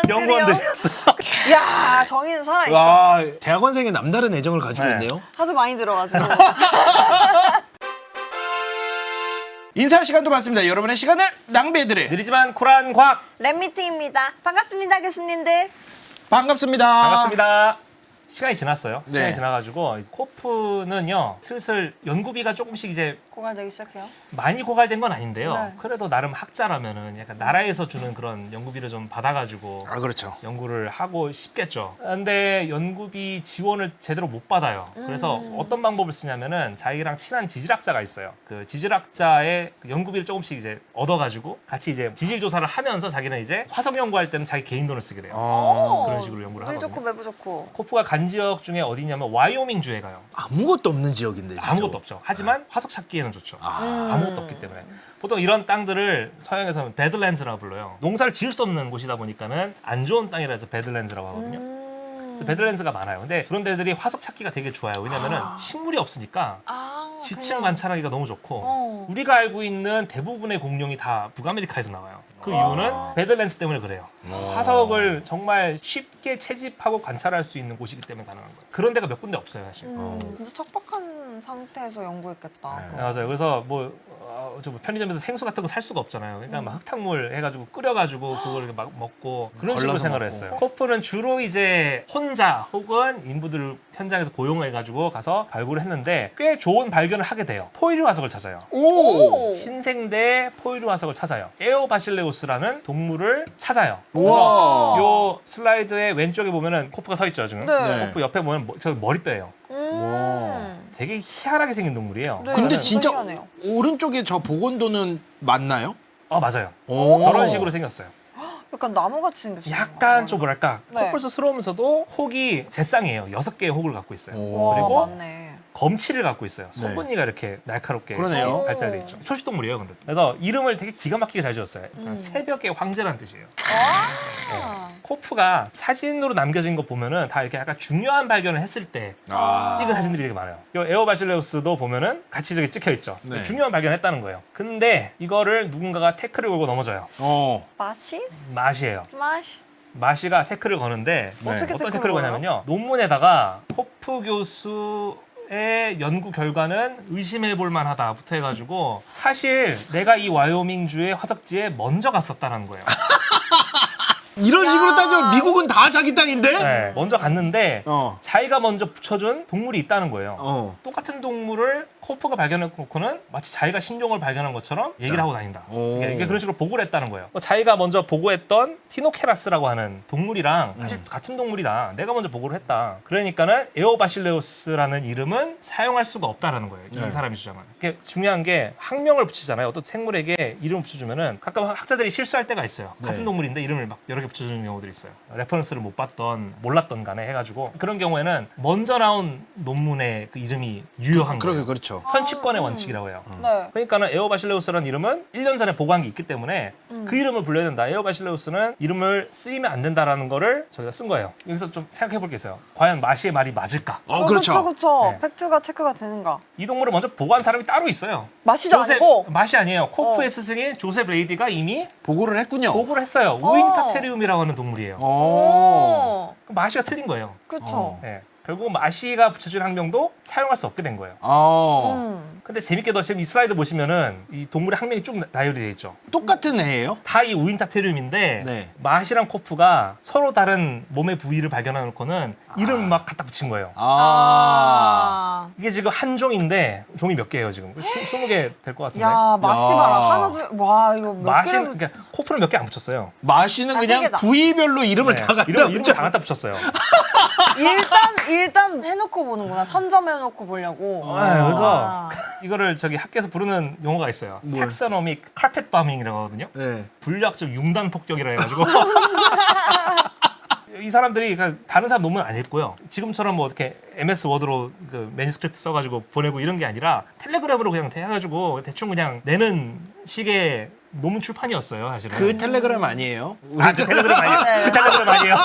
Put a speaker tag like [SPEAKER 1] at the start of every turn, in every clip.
[SPEAKER 1] 연구원들이었어요.
[SPEAKER 2] 야, 정의는 살아있어.
[SPEAKER 3] 와, 대학원생의 남다른 애정을 가지고
[SPEAKER 1] 네.
[SPEAKER 3] 있네요.
[SPEAKER 2] 하도 많이 들어가지고.
[SPEAKER 3] 인사할 시간도 많습니다. 여러분의 시간을 낭비해드릴
[SPEAKER 1] 느리지만 쿨한 과학
[SPEAKER 2] 랩미팅입니다. 반갑습니다, 교수님들.
[SPEAKER 3] 반갑습니다.
[SPEAKER 1] 반갑습니다. 시간이 지났어요.
[SPEAKER 3] 네.
[SPEAKER 1] 시간이 지나가지고 코프는요 슬슬 연구비가 조금씩 이제
[SPEAKER 2] 고갈되기 시작해요.
[SPEAKER 1] 많이 고갈된 건 아닌데요.
[SPEAKER 2] 네.
[SPEAKER 1] 그래도 나름 학자라면은 약간 나라에서 주는 그런 연구비를 좀 받아가지고
[SPEAKER 3] 아, 그렇죠.
[SPEAKER 1] 연구를 하고 싶겠죠. 근데 연구비 지원을 제대로 못 받아요. 그래서 어떤 방법을 쓰냐면은 자기랑 친한 지질학자가 있어요. 그 지질학자의 연구비를 조금씩 이제 얻어가지고 같이 이제 지질 조사를 하면서 자기는 이제 화석 연구할 때는 자기 개인 돈을 쓰게 돼요. 그런 식으로 연구를
[SPEAKER 2] 물
[SPEAKER 1] 하거든요.
[SPEAKER 2] 좋고 매부 좋고.
[SPEAKER 1] 코프가 간 지역 중에 어디냐면 와이오밍 주에 가요.
[SPEAKER 3] 아무것도 없는 지역인데. 진짜.
[SPEAKER 1] 아무것도 없죠. 하지만 화석 찾기에는 좋죠. 아무것도 없기 때문에. 보통 이런 땅들을 서양에서는 배드랜드라고 불러요. 농사를 지을 수 없는 곳이다 보니까는 안 좋은 땅이라 해서 배드랜드라고 하거든요. 그래서 배드랜드가 많아요. 근데 그런 데들이 화석 찾기가 되게 좋아요. 왜냐면은 식물이 없으니까 지층
[SPEAKER 2] 그냥-
[SPEAKER 1] 관찰하기가 너무 좋고
[SPEAKER 2] 어.
[SPEAKER 1] 우리가 알고 있는 대부분의 공룡이 다 북아메리카에서 나와요. 그 이유는 배들랜드 때문에 그래요. 화석을 정말 쉽게 채집하고 관찰할 수 있는 곳이기 때문에 가능한 거예요. 그런 데가 몇 군데 없어요, 사실.
[SPEAKER 2] 진짜 척박한 상태에서 연구했겠다.
[SPEAKER 1] 네, 맞아요. 그래서 뭐 편의점에서 생수 같은 거 살 수가 없잖아요. 그러니까 막 흙탕물 해가지고 끓여가지고 그걸 이렇게 막 먹고 그런 식으로
[SPEAKER 3] 걸러서
[SPEAKER 1] 생활을
[SPEAKER 3] 먹고.
[SPEAKER 1] 했어요. 코프는 주로 이제 혼자 혹은 인부들을 현장에서 고용해가지고 가서 발굴을 했는데 꽤 좋은 발견을 하게 돼요. 포유류 화석을 찾아요.
[SPEAKER 3] 오!
[SPEAKER 1] 신생대 포유류 화석을 찾아요. 에오바실레우스라는 동물을 찾아요.
[SPEAKER 3] 우와.
[SPEAKER 1] 그래서 요 슬라이드의 왼쪽에 보면은 코프가 서 있죠, 지금.
[SPEAKER 2] 네.
[SPEAKER 1] 코프 옆에 보면 저 머리뼈예요. 되게 희한하게 생긴 동물이에요.
[SPEAKER 2] 네.
[SPEAKER 3] 근데
[SPEAKER 2] 네,
[SPEAKER 3] 진짜
[SPEAKER 2] 신기하네요.
[SPEAKER 3] 오른쪽에 저 복원도는 맞나요?
[SPEAKER 1] 맞아요.
[SPEAKER 3] 오.
[SPEAKER 1] 저런 식으로 생겼어요.
[SPEAKER 2] 약간 나무같이 생겼어요.
[SPEAKER 1] 약간 좀 뭐랄까
[SPEAKER 2] 네.
[SPEAKER 1] 코뿔소스러우면서도 혹이 세 쌍이에요. 6개의 혹을 갖고 있어요.
[SPEAKER 3] 오.
[SPEAKER 2] 와,
[SPEAKER 1] 그리고
[SPEAKER 2] 맞네.
[SPEAKER 1] 검치를 갖고 있어요.
[SPEAKER 3] 네.
[SPEAKER 1] 송곳니가 이렇게 날카롭게
[SPEAKER 3] 그러네요.
[SPEAKER 1] 발달돼 있죠. 초식동물이에요, 근데. 그래서 이름을 되게 기가 막히게 잘 지었어요. 새벽의 황제라는 뜻이에요. 코프가 사진으로 남겨진 거 보면은 다 이렇게 약간 중요한 발견을 했을 때 찍은 사진들이 되게 많아요. 이 에오바실레우스도 보면은 같이 저기 찍혀 있죠.
[SPEAKER 3] 네.
[SPEAKER 1] 중요한 발견을 했다는 거예요. 근데 이거를 누군가가 태클을 걸고 넘어져요.
[SPEAKER 2] 마시스?
[SPEAKER 1] 맛이에요.
[SPEAKER 2] 마시?
[SPEAKER 1] 마시가 태클을 거는데
[SPEAKER 3] 네.
[SPEAKER 2] 어떻게
[SPEAKER 1] 어떤
[SPEAKER 2] 태클을
[SPEAKER 1] 태클을
[SPEAKER 2] 걸어요?
[SPEAKER 1] 거냐면요. 논문에다가 코프 교수의 연구 결과는 의심해 볼 만하다부터 해가지고 사실 내가 이 와이오밍주의 화석지에 먼저 갔었다는 거예요.
[SPEAKER 3] 이런
[SPEAKER 2] 야.
[SPEAKER 3] 식으로 따지면 미국은 다 자기 땅인데?
[SPEAKER 1] 네, 먼저 갔는데 자기가 먼저 붙여준 동물이 있다는 거예요. 똑같은 동물을 코프가 발견해놓고는 마치 자기가 신종을 발견한 것처럼 얘기를 하고 다닌다.
[SPEAKER 3] 오.
[SPEAKER 1] 이게 그런 식으로 보고를 했다는 거예요. 자기가 먼저 보고했던 티노케라스라고 하는 동물이랑 사실 같은 동물이다. 내가 먼저 보고를 했다. 그러니까는 에오바실레우스라는 이름은 사용할 수가 없다라는 거예요.
[SPEAKER 3] 네.
[SPEAKER 1] 이 사람이 주장은. 이게 중요한 게 학명을 붙이잖아요. 어떤 생물에게 이름을 붙여주면은 가끔 학자들이 실수할 때가 있어요.
[SPEAKER 3] 네.
[SPEAKER 1] 같은 동물인데 이름을 막 여러 개 붙여주는 경우들이 있어요. 레퍼런스를 못 봤던 몰랐던 간에 해가지고 그런 경우에는 먼저 나온 논문의 그 이름이 유효한 거예요.
[SPEAKER 3] 그렇죠.
[SPEAKER 1] 선취권의 원칙이라고 해요.
[SPEAKER 2] 네.
[SPEAKER 1] 그러니까는 에오바실레우스라는 이름은 1년 전에 보고한 게 있기 때문에 그 이름을 불러야 된다. 에오바실레우스는 이름을 쓰이면 안 된다라는 거를 저희가 쓴 거예요. 여기서 좀 생각해 볼 게 있어요. 과연 마시의 말이 맞을까?
[SPEAKER 3] 그렇죠.
[SPEAKER 2] 그렇죠.
[SPEAKER 1] 네.
[SPEAKER 2] 팩트가 체크가 되는가?
[SPEAKER 1] 이 동물을 먼저 보고한 사람이 따로 있어요.
[SPEAKER 2] 마시도 아니고?
[SPEAKER 1] 맛이 아니에요. 코프의 스승인 조셉 레이디가 이미
[SPEAKER 3] 보고를 했군요.
[SPEAKER 1] 보고를 했어요. 우인타테리움이라고 하는 동물이에요.
[SPEAKER 2] 오.
[SPEAKER 1] 그럼 마시가 틀린 거예요.
[SPEAKER 2] 그렇죠.
[SPEAKER 1] 네. 결국 마시가 붙여준 학명도 사용할 수 없게 된 거예요. 근데 재밌게도 지금 이 슬라이드 보시면은 이 동물의 학명이 쭉 나열이 돼 있죠.
[SPEAKER 3] 똑같은 애예요?
[SPEAKER 1] 다 이 우인타테리움인데
[SPEAKER 3] 네.
[SPEAKER 1] 마시랑 코프가 서로 다른 몸의 부위를 발견해 놓고는 이름 막 갖다 붙인 거예요. 이게 지금 한 종인데 종이 몇 개예요 지금? 20개 될 것 같은데.
[SPEAKER 2] 야, 마시
[SPEAKER 3] 야.
[SPEAKER 2] 봐라. 하나, 둘, 와, 이거 몇
[SPEAKER 1] 마시
[SPEAKER 2] 개를
[SPEAKER 1] 그러니까 코프는 몇 개 안 붙였어요.
[SPEAKER 3] 마시는
[SPEAKER 2] 다
[SPEAKER 3] 그냥
[SPEAKER 2] 세 개다.
[SPEAKER 3] 부위별로 이름을
[SPEAKER 1] 네.
[SPEAKER 3] 다 갖다
[SPEAKER 1] 이름을
[SPEAKER 3] 붙여.
[SPEAKER 1] 다 갖다 붙였어요.
[SPEAKER 2] 일단 해놓고 보는구나. 선점해놓고 보려고.
[SPEAKER 1] 그래서 이거를 저기 학교에서 부르는 용어가 있어요.
[SPEAKER 3] 뭐요?
[SPEAKER 1] 텍사노믹 카펫 바밍이라고 하거든요.
[SPEAKER 3] 네.
[SPEAKER 1] 분략적 융단 폭격이라 해가지고 이 사람들이 그러니까 다른 사람 논문 안 읽고요. 지금처럼 뭐 이렇게 MS 워드로 그 매니스크립트 써가지고 보내고 이런 게 아니라 텔레그램으로 그냥 해가지고 대충 그냥 내는 식의 논문 출판이었어요, 사실은.
[SPEAKER 3] 그 텔레그램 아니에요?
[SPEAKER 1] 그 텔레그램 아니에요.
[SPEAKER 2] 네.
[SPEAKER 1] 그 텔레그램 아니에요.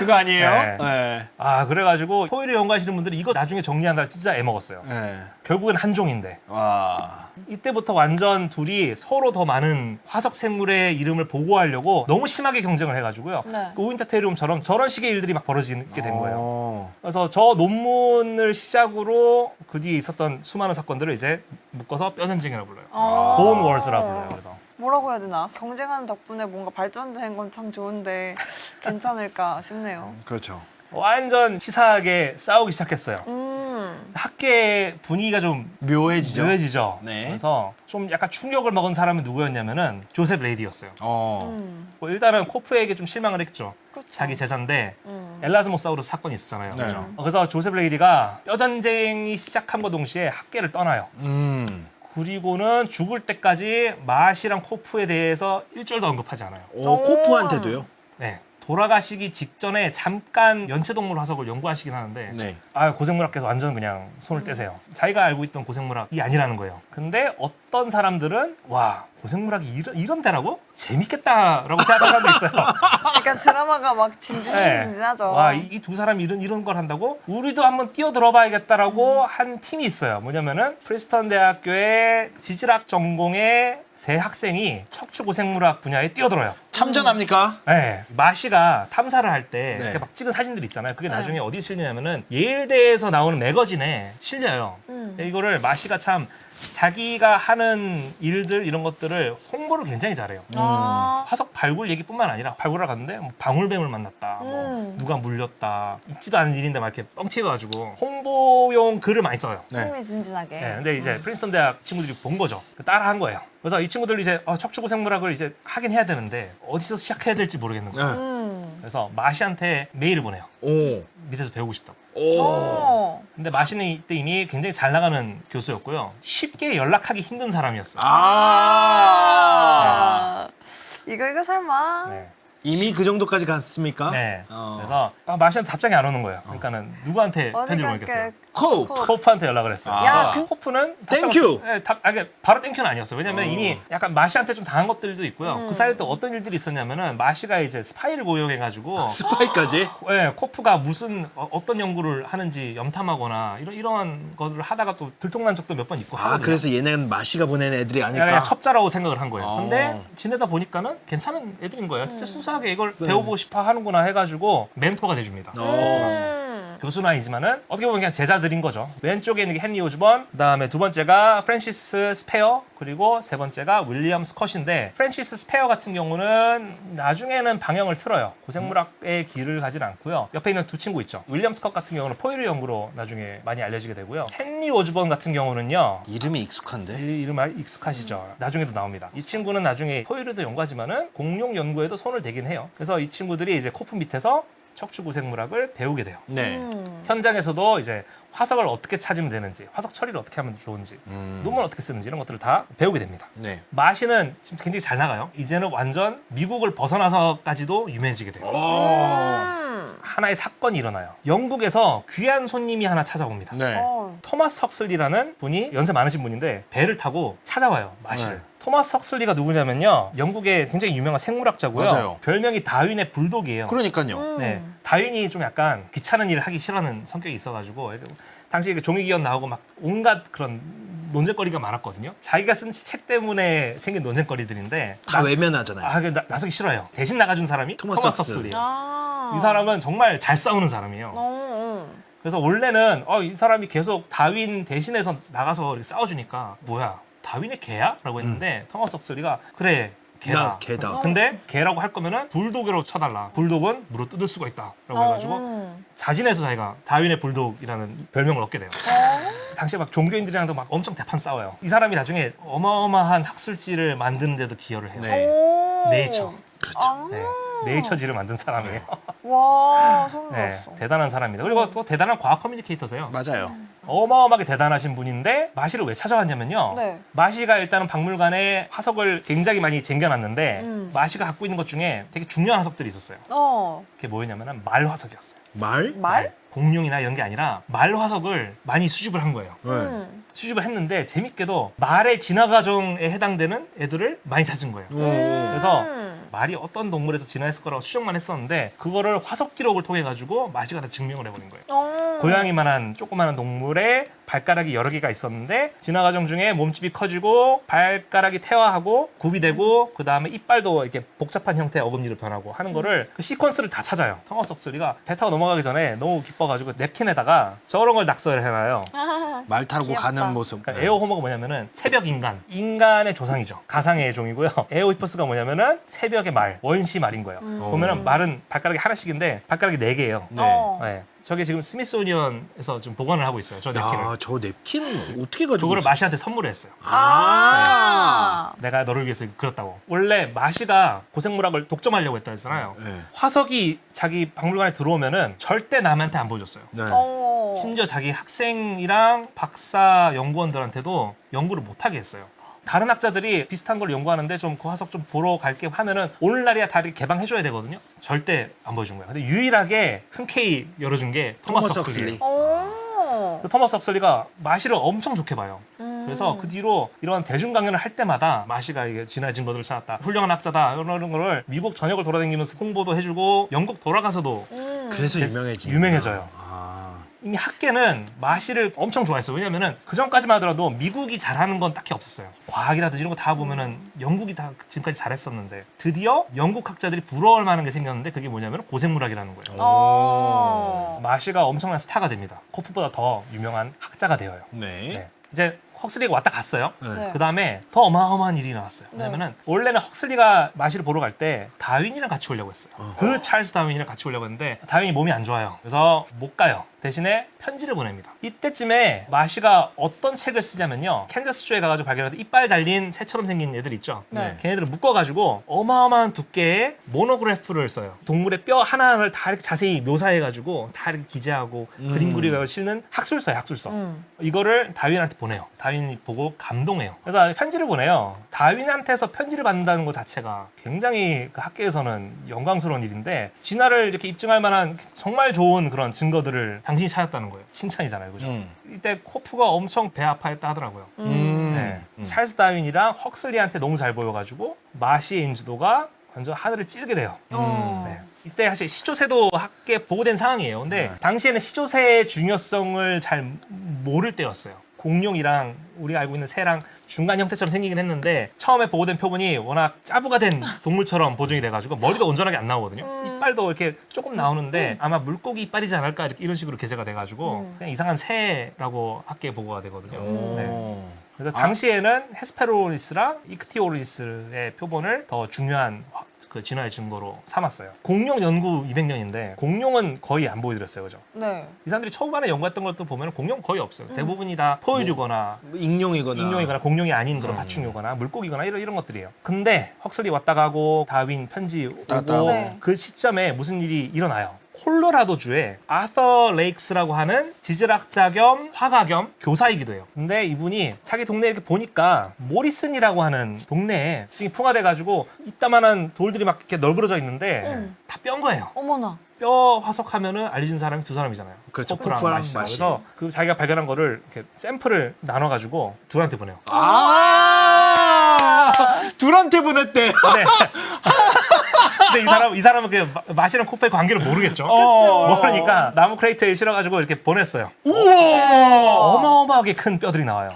[SPEAKER 3] 그거 아니에요?
[SPEAKER 1] 네.
[SPEAKER 3] 네.
[SPEAKER 1] 아 그래가지고 포유류 연구하시는 분들이 이거 나중에 정리한다 진짜 애먹었어요.
[SPEAKER 3] 네.
[SPEAKER 1] 결국엔 한 종인데
[SPEAKER 3] 와.
[SPEAKER 1] 이때부터 완전 둘이 서로 더 많은 화석 생물의 이름을 보고하려고 너무 심하게 경쟁을 해가지고요.
[SPEAKER 2] 네.
[SPEAKER 1] 그 우인타테리움처럼 저런 식의 일들이 막 벌어지게 된 거예요.
[SPEAKER 3] 어.
[SPEAKER 1] 그래서 저 논문을 시작으로 그 뒤에 있었던 수많은 사건들을 이제 묶어서 뼈전쟁이라고 불러요. 본 월스라고 불러요. 그래서
[SPEAKER 2] 뭐라고 해야 되나? 경쟁하는 덕분에 뭔가 발전된 건 참 좋은데 괜찮을까 싶네요.
[SPEAKER 3] 그렇죠.
[SPEAKER 1] 완전 치사하게 싸우기 시작했어요. 학계 분위기가 좀
[SPEAKER 3] 묘해지죠.
[SPEAKER 1] 묘해지죠.
[SPEAKER 3] 네.
[SPEAKER 1] 그래서 좀 약간 충격을 먹은 사람은 누구였냐면은 조셉 레이디였어요. 뭐 일단은 코프에게 좀 실망을 했죠.
[SPEAKER 2] 그쵸.
[SPEAKER 1] 자기 제자인데 엘라스모사우루스 사건이 있었잖아요.
[SPEAKER 3] 네.
[SPEAKER 1] 그죠? 그래서 조셉 레이디가 뼈전쟁이 시작함과 동시에 학계를 떠나요. 그리고는 죽을 때까지 마시랑 코프에 대해서 일절도 언급하지 않아요.
[SPEAKER 3] 코프한테도요?
[SPEAKER 1] 네. 돌아가시기 직전에 잠깐 연체동물 화석을 연구하시긴 하는데
[SPEAKER 3] 네.
[SPEAKER 1] 아 고생물학께서 완전 그냥 손을 떼세요. 자기가 알고 있던 고생물학이 아니라는 거예요. 근데 어떤 사람들은 와 고생물학이 이런 데라고? 재밌겠다라고 생각하는 사람도 있어요.
[SPEAKER 2] 그러니까 드라마가 막
[SPEAKER 1] 네.
[SPEAKER 2] 진진진진하죠.
[SPEAKER 1] 와, 이 두 사람이 이런 걸 한다고? 우리도 한번 뛰어들어봐야겠다라고 한 팀이 있어요. 뭐냐면은 프린스턴 대학교의 지질학 전공의 세 학생이 척추고생물학 분야에 뛰어들어요.
[SPEAKER 3] 참전합니까?
[SPEAKER 1] 네, 마시가 탐사를 할 때
[SPEAKER 3] 네.
[SPEAKER 1] 막 찍은 사진들 있잖아요. 그게
[SPEAKER 2] 네.
[SPEAKER 1] 나중에 어디 실리냐면은 예일대에서 나오는 매거진에 실려요. 이거를 마시가 참 자기가 하는 일들 이런 것들을 홍보를 굉장히 잘해요. 화석 발굴 얘기뿐만 아니라 발굴하러 갔는데 뭐 방울뱀을 만났다, 뭐 누가 물렸다, 있지도 않은 일인데 막 이렇게 뻥튀어가지고 홍보용 글을 많이 써요.
[SPEAKER 3] 네.
[SPEAKER 2] 흥미진진하게.
[SPEAKER 1] 네, 근데 이제 프린스턴 대학 친구들이 본 거죠. 따라 한 거예요. 그래서 이 친구들 이제 척추고생물학을 이제 하긴 해야 되는데 어디서 시작해야 될지 모르겠는 거예요.
[SPEAKER 3] 네.
[SPEAKER 1] 그래서 마시한테 메일을 보내요.
[SPEAKER 3] 오.
[SPEAKER 1] 밑에서 배우고 싶다고.
[SPEAKER 2] 오.
[SPEAKER 1] 근데 마시는 이때 이미 굉장히 잘 나가는 교수였고요. 쉽게 연락하기 힘든 사람이었어요.
[SPEAKER 2] 아. 이거 설마.
[SPEAKER 1] 네.
[SPEAKER 3] 이미 그 정도까지 갔습니까?
[SPEAKER 1] 네.
[SPEAKER 3] 어.
[SPEAKER 1] 그래서 마시한테 답장이 안 오는 거예요. 그러니까는 누구한테 편지를 보냈겠어요?
[SPEAKER 3] 코.
[SPEAKER 1] 코프한테 연락을 했어요.
[SPEAKER 3] 아.
[SPEAKER 1] 그래서 코프는
[SPEAKER 3] 땡큐.
[SPEAKER 1] 네, 바로 땡큐는 아니었어요. 왜냐면 이미 약간 마시한테 좀 당한 것들도 있고요. 그 사이에 또 어떤 일들이 있었냐면은 마시가 이제 스파이를 고용해가지고
[SPEAKER 3] 스파이까지?
[SPEAKER 1] 네, 코프가 무슨 어떤 연구를 하는지 염탐하거나 이런 것들을 하다가 또 들통난 적도 몇 번 있고
[SPEAKER 3] 아,
[SPEAKER 1] 하거든요.
[SPEAKER 3] 그래서 얘네는 마시가 보낸 애들이 아닐까?
[SPEAKER 1] 그냥 첩자라고 생각을 한 거예요.
[SPEAKER 3] 어.
[SPEAKER 1] 근데 지내다 보니까는 괜찮은 애들인 거예요. 진짜 순수하게 이걸
[SPEAKER 3] 네.
[SPEAKER 1] 배워보고 싶어 하는구나 해가지고 멘토가 돼줍니다. 교수는 아니지만은 어떻게 보면 그냥 제자들인 거죠. 왼쪽에 있는 게 헨리 오즈번, 그다음에 두 번째가 프랜시스 스페어, 그리고 세 번째가 윌리엄 스컷인데 프랜시스 스페어 같은 경우는 나중에는 방향을 틀어요. 고생물학의 길을 가진 않고요. 옆에 있는 두 친구 있죠. 윌리엄 스컷 같은 경우는 포유류 연구로 나중에 많이 알려지게 되고요. 헨리 오즈번 같은 경우는요.
[SPEAKER 3] 이름이 익숙한데?
[SPEAKER 1] 이 이름 익숙하시죠? 나중에도 나옵니다. 이 친구는 나중에 포유류도 연구하지만은 공룡 연구에도 손을 대긴 해요. 그래서 이 친구들이 이제 코프 밑에서 척추고생물학을 배우게 돼요.
[SPEAKER 3] 네.
[SPEAKER 1] 현장에서도 이제 화석을 어떻게 찾으면 되는지, 화석 처리를 어떻게 하면 좋은지, 논문 어떻게 쓰는지 이런 것들을 다 배우게 됩니다.
[SPEAKER 3] 네.
[SPEAKER 1] 마시는 지금 굉장히 잘 나가요. 이제는 완전 미국을 벗어나서까지도 유명해지게 돼요. 하나의 사건이 일어나요. 영국에서 귀한 손님이 하나 찾아옵니다.
[SPEAKER 3] 네.
[SPEAKER 1] 토마스 헉슬리라는 분이 연세 많으신 분인데 배를 타고 찾아와요. 마시를.
[SPEAKER 3] 네.
[SPEAKER 1] 토마스 헉슬리가 누구냐면요. 영국의 굉장히 유명한 생물학자고요.
[SPEAKER 3] 맞아요.
[SPEAKER 1] 별명이 다윈의 불독이에요.
[SPEAKER 3] 그러니까요.
[SPEAKER 1] 네, 다윈이 좀 약간 귀찮은 일을 하기 싫어하는 성격이 있어가지고 당시에 그 종이기원 나오고 막 온갖 그런 논쟁거리가 많았거든요. 자기가 쓴 책 때문에 생긴 논쟁거리들인데
[SPEAKER 3] 다 외면하잖아요.
[SPEAKER 1] 나서기 싫어요. 대신 나가준 사람이
[SPEAKER 3] 토마스
[SPEAKER 1] 토마스
[SPEAKER 3] 헉슬리.
[SPEAKER 1] 헉슬리.
[SPEAKER 2] 아.
[SPEAKER 1] 이 사람은 정말 잘 싸우는 사람이에요. 그래서 원래는 이 사람이 계속 다윈 대신해서 나가서 이렇게 싸워주니까 뭐야 다윈의 개야? 라고 했는데 토마스 헉슬리가 그래 개다.
[SPEAKER 3] 나 개다.
[SPEAKER 1] 근데 개라고 할 거면은 불독으로 쳐달라. 불독은 물어 뜯을 수가 있다. 라고 해가지고 자진해서 자기가 다윈의 불독이라는 별명을 얻게 돼요. 당시에 막 종교인들이랑도 막 엄청 대판 싸워요. 이 사람이 나중에 어마어마한 학술지를 만드는데도 기여를 해요.
[SPEAKER 3] 네.
[SPEAKER 1] 네이처.
[SPEAKER 3] 그렇죠.
[SPEAKER 1] 네. 네이처지를 만든 사람이에요.
[SPEAKER 2] 와, 소름
[SPEAKER 1] 네,
[SPEAKER 2] 돋았어.
[SPEAKER 1] 대단한 사람입니다. 그리고 또 대단한 과학 커뮤니케이터세요.
[SPEAKER 3] 맞아요.
[SPEAKER 1] 어마어마하게 대단하신 분인데 마시를 왜 찾아왔냐면요.
[SPEAKER 2] 네.
[SPEAKER 1] 마시가 일단은 박물관에 화석을 굉장히 많이 쟁겨놨는데 마시가 갖고 있는 것 중에 되게 중요한 화석들이 있었어요. 그게 뭐였냐면 말 화석이었어요.
[SPEAKER 3] 말?
[SPEAKER 2] 말?
[SPEAKER 1] 공룡이나 이런 게 아니라 말 화석을 많이 수집을 한 거예요.
[SPEAKER 3] 네.
[SPEAKER 1] 수집을 했는데 재밌게도 말의 진화 과정에 해당되는 애들을 많이 찾은 거예요. 그래서 말이 어떤 동물에서 진화했을 거라고 추정만 했었는데 그거를 화석 기록을 통해 가지고 마시가 다 증명을 해버린 거예요. 고양이만한 조그마한 동물의 발가락이 여러 개가 있었는데 진화 과정 중에 몸집이 커지고 발가락이 퇴화하고 굽이 되고 그 다음에 이빨도 이렇게 복잡한 형태의 어금니로 변하고 하는 거를 그 시퀀스를 다 찾아요. 토마스 헉슬리가 배 타고 넘어가기 전에 너무 기뻐가지고 냅킨에다가 저런 걸 낙서를 해놔요.
[SPEAKER 3] 말 타고
[SPEAKER 2] 귀엽다.
[SPEAKER 3] 가는 모습.
[SPEAKER 1] 그러니까 에어호머가 뭐냐면은 새벽 인간, 인간의 조상이죠. 가상의 종이고요. 에오히퍼스가 뭐냐면은 새벽의 말, 원시 말인 거예요. 보면은 말은 발가락이 하나씩인데 발가락이 4개예요.
[SPEAKER 3] 네.
[SPEAKER 1] 네. 저게 지금 스미소니언에서 좀 보관을 하고 있어요. 저 냅킨을.
[SPEAKER 3] 야, 저 냅킨 어떻게 가지고
[SPEAKER 1] 그거를
[SPEAKER 3] 있어?
[SPEAKER 1] 마시한테 선물을 했어요.
[SPEAKER 2] 아.
[SPEAKER 1] 내가 너를 위해서 그렸다고. 원래 마시가 고생물학을 독점하려고 했다 했잖아요.
[SPEAKER 3] 네.
[SPEAKER 1] 화석이 자기 박물관에 들어오면은 절대 남한테 안 보여줬어요.
[SPEAKER 3] 네.
[SPEAKER 1] 심지어 자기 학생이랑 박사 연구원들한테도 연구를 못하게 했어요. 다른 학자들이 비슷한 걸 연구하는데 좀 그 화석 좀 보러 갈게 하면은 오늘날이야 다 이렇게 개방해줘야 되거든요. 절대 안 보여준 거야. 근데 유일하게 흔쾌히 열어준 게 토마스 헉슬리예요. 그 토마스 헉슬리가 마시를 엄청 좋게 봐요. 그래서 그 뒤로 이런 대중 강연을 할 때마다 마시가 이게 진화의 증거들을 찾았다. 훌륭한 학자다. 이런 거를 미국 전역을 돌아다니면서 홍보도 해주고 영국 돌아가서도
[SPEAKER 3] 그래서 유명해지.
[SPEAKER 1] 유명해져요.
[SPEAKER 3] 아.
[SPEAKER 1] 이미 학계는 마시를 엄청 좋아했어요. 왜냐면은 그 전까지만 하더라도 미국이 잘하는 건 딱히 없었어요. 과학이라든지 이런 거 다 보면은 영국이 다 지금까지 잘했었는데 드디어 영국 학자들이 부러워할 만한 게 생겼는데 그게 뭐냐면 고생물학이라는 거예요. 마시가 엄청난 스타가 됩니다. 코프보다 더 유명한 학자가 되어요.
[SPEAKER 3] 네.
[SPEAKER 1] 네. 이제 헉슬리가 왔다 갔어요.
[SPEAKER 3] 네.
[SPEAKER 1] 그 다음에 더 어마어마한 일이 나왔어요.
[SPEAKER 2] 네.
[SPEAKER 1] 왜냐면은 원래는 헉슬리가 마시를 보러 갈 때 다윈이랑 같이 오려고 했어요. 그 찰스 다윈이랑 같이 오려고 했는데 다윈이 몸이 안 좋아요. 그래서 못 가요. 대신에 편지를 보냅니다. 이때쯤에 마시가 어떤 책을 쓰냐면요. 캔자스주에 가가지고 발견한 이빨 달린 새처럼 생긴 애들 있죠.
[SPEAKER 2] 네.
[SPEAKER 1] 걔네들을 묶어가지고 어마어마한 두께의 모노그래프를 써요. 동물의 뼈 하나를 다 이렇게 자세히 묘사해가지고 다 이렇게 기재하고 그림 그리고 실는 학술서예요. 학술서. 이거를 다윈한테 보내요. 다윈이 보고 감동해요. 그래서 편지를 보내요. 다윈한테서 편지를 받는다는 것 자체가 굉장히 그 학계에서는 영광스러운 일인데 진화를 이렇게 입증할 만한 정말 좋은 그런 증거들을 당신이 찾았다는 거예요. 칭찬이잖아요. 그죠? 이때 코프가 엄청 배 아파했다 하더라고요. 네. 찰스 다윈이랑 헉슬리한테 너무 잘 보여가지고 마시의 인지도가 완전 하늘을 찌르게 돼요. 네. 이때 사실 시조새도 학계에 보고된 상황이에요. 근데 당시에는 시조새의 중요성을 잘 모를 때였어요. 공룡이랑 우리가 알고 있는 새랑 중간 형태처럼 생기긴 했는데 처음에 보고된 표본이 워낙 짜부가 된 동물처럼 보존이 돼가지고 머리도 온전하게 안 나오거든요. 이빨도 이렇게 조금 나오는데 아마 물고기 이빨이지 않을까 이런 식으로 게재가 돼가지고 그냥 이상한 새라고 학계에 보고가 되거든요. 네. 그래서 당시에는 헤스페로리스랑 이크티오리스의 표본을 더 중요한 그 진화의 증거로 삼았어요. 공룡 연구 200년인데 공룡은 거의 안 보여드렸어요. 그죠?
[SPEAKER 2] 네.
[SPEAKER 1] 이 사람들이 초반에 연구했던 것도 보면 공룡 거의 없어요. 대부분이 다 포유류거나
[SPEAKER 3] 익룡이거나
[SPEAKER 1] 공룡이 아닌 그런 파충류거나 물고기거나 이런 것들이에요. 근데 헉슬리 왔다 가고 다윈 편지 오고
[SPEAKER 2] 네.
[SPEAKER 1] 그 시점에 무슨 일이 일어나요. 콜로라도주에 아서 레이크스라고 하는 지질학자 겸 화가 겸 교사이기도 해요. 근데 이분이 자기 동네에 이렇게 보니까 모리슨이라고 하는 동네에 지금 풍화돼가지고 이따만한 돌들이 막 이렇게 널브러져 있는데 다 뼈인 거예요.
[SPEAKER 2] 어머나.
[SPEAKER 1] 뼈 화석하면은 알려진 사람이 두 사람이잖아요.
[SPEAKER 3] 그렇죠.
[SPEAKER 1] 코프랑
[SPEAKER 3] 코프랑
[SPEAKER 1] 마시.
[SPEAKER 3] 마시.
[SPEAKER 1] 그래서 그 자기가 발견한 거를 이렇게 샘플을 나눠가지고 둘한테 보내요.
[SPEAKER 3] 둘한테 보냈대.
[SPEAKER 1] 근데 이 사람은 그 마시랑 코프의 관계를 모르겠죠. 모르니까 나무 크레이트에 실어가지고 이렇게 보냈어요.
[SPEAKER 3] 우와.
[SPEAKER 1] 어마어마하게 큰 뼈들이 나와요.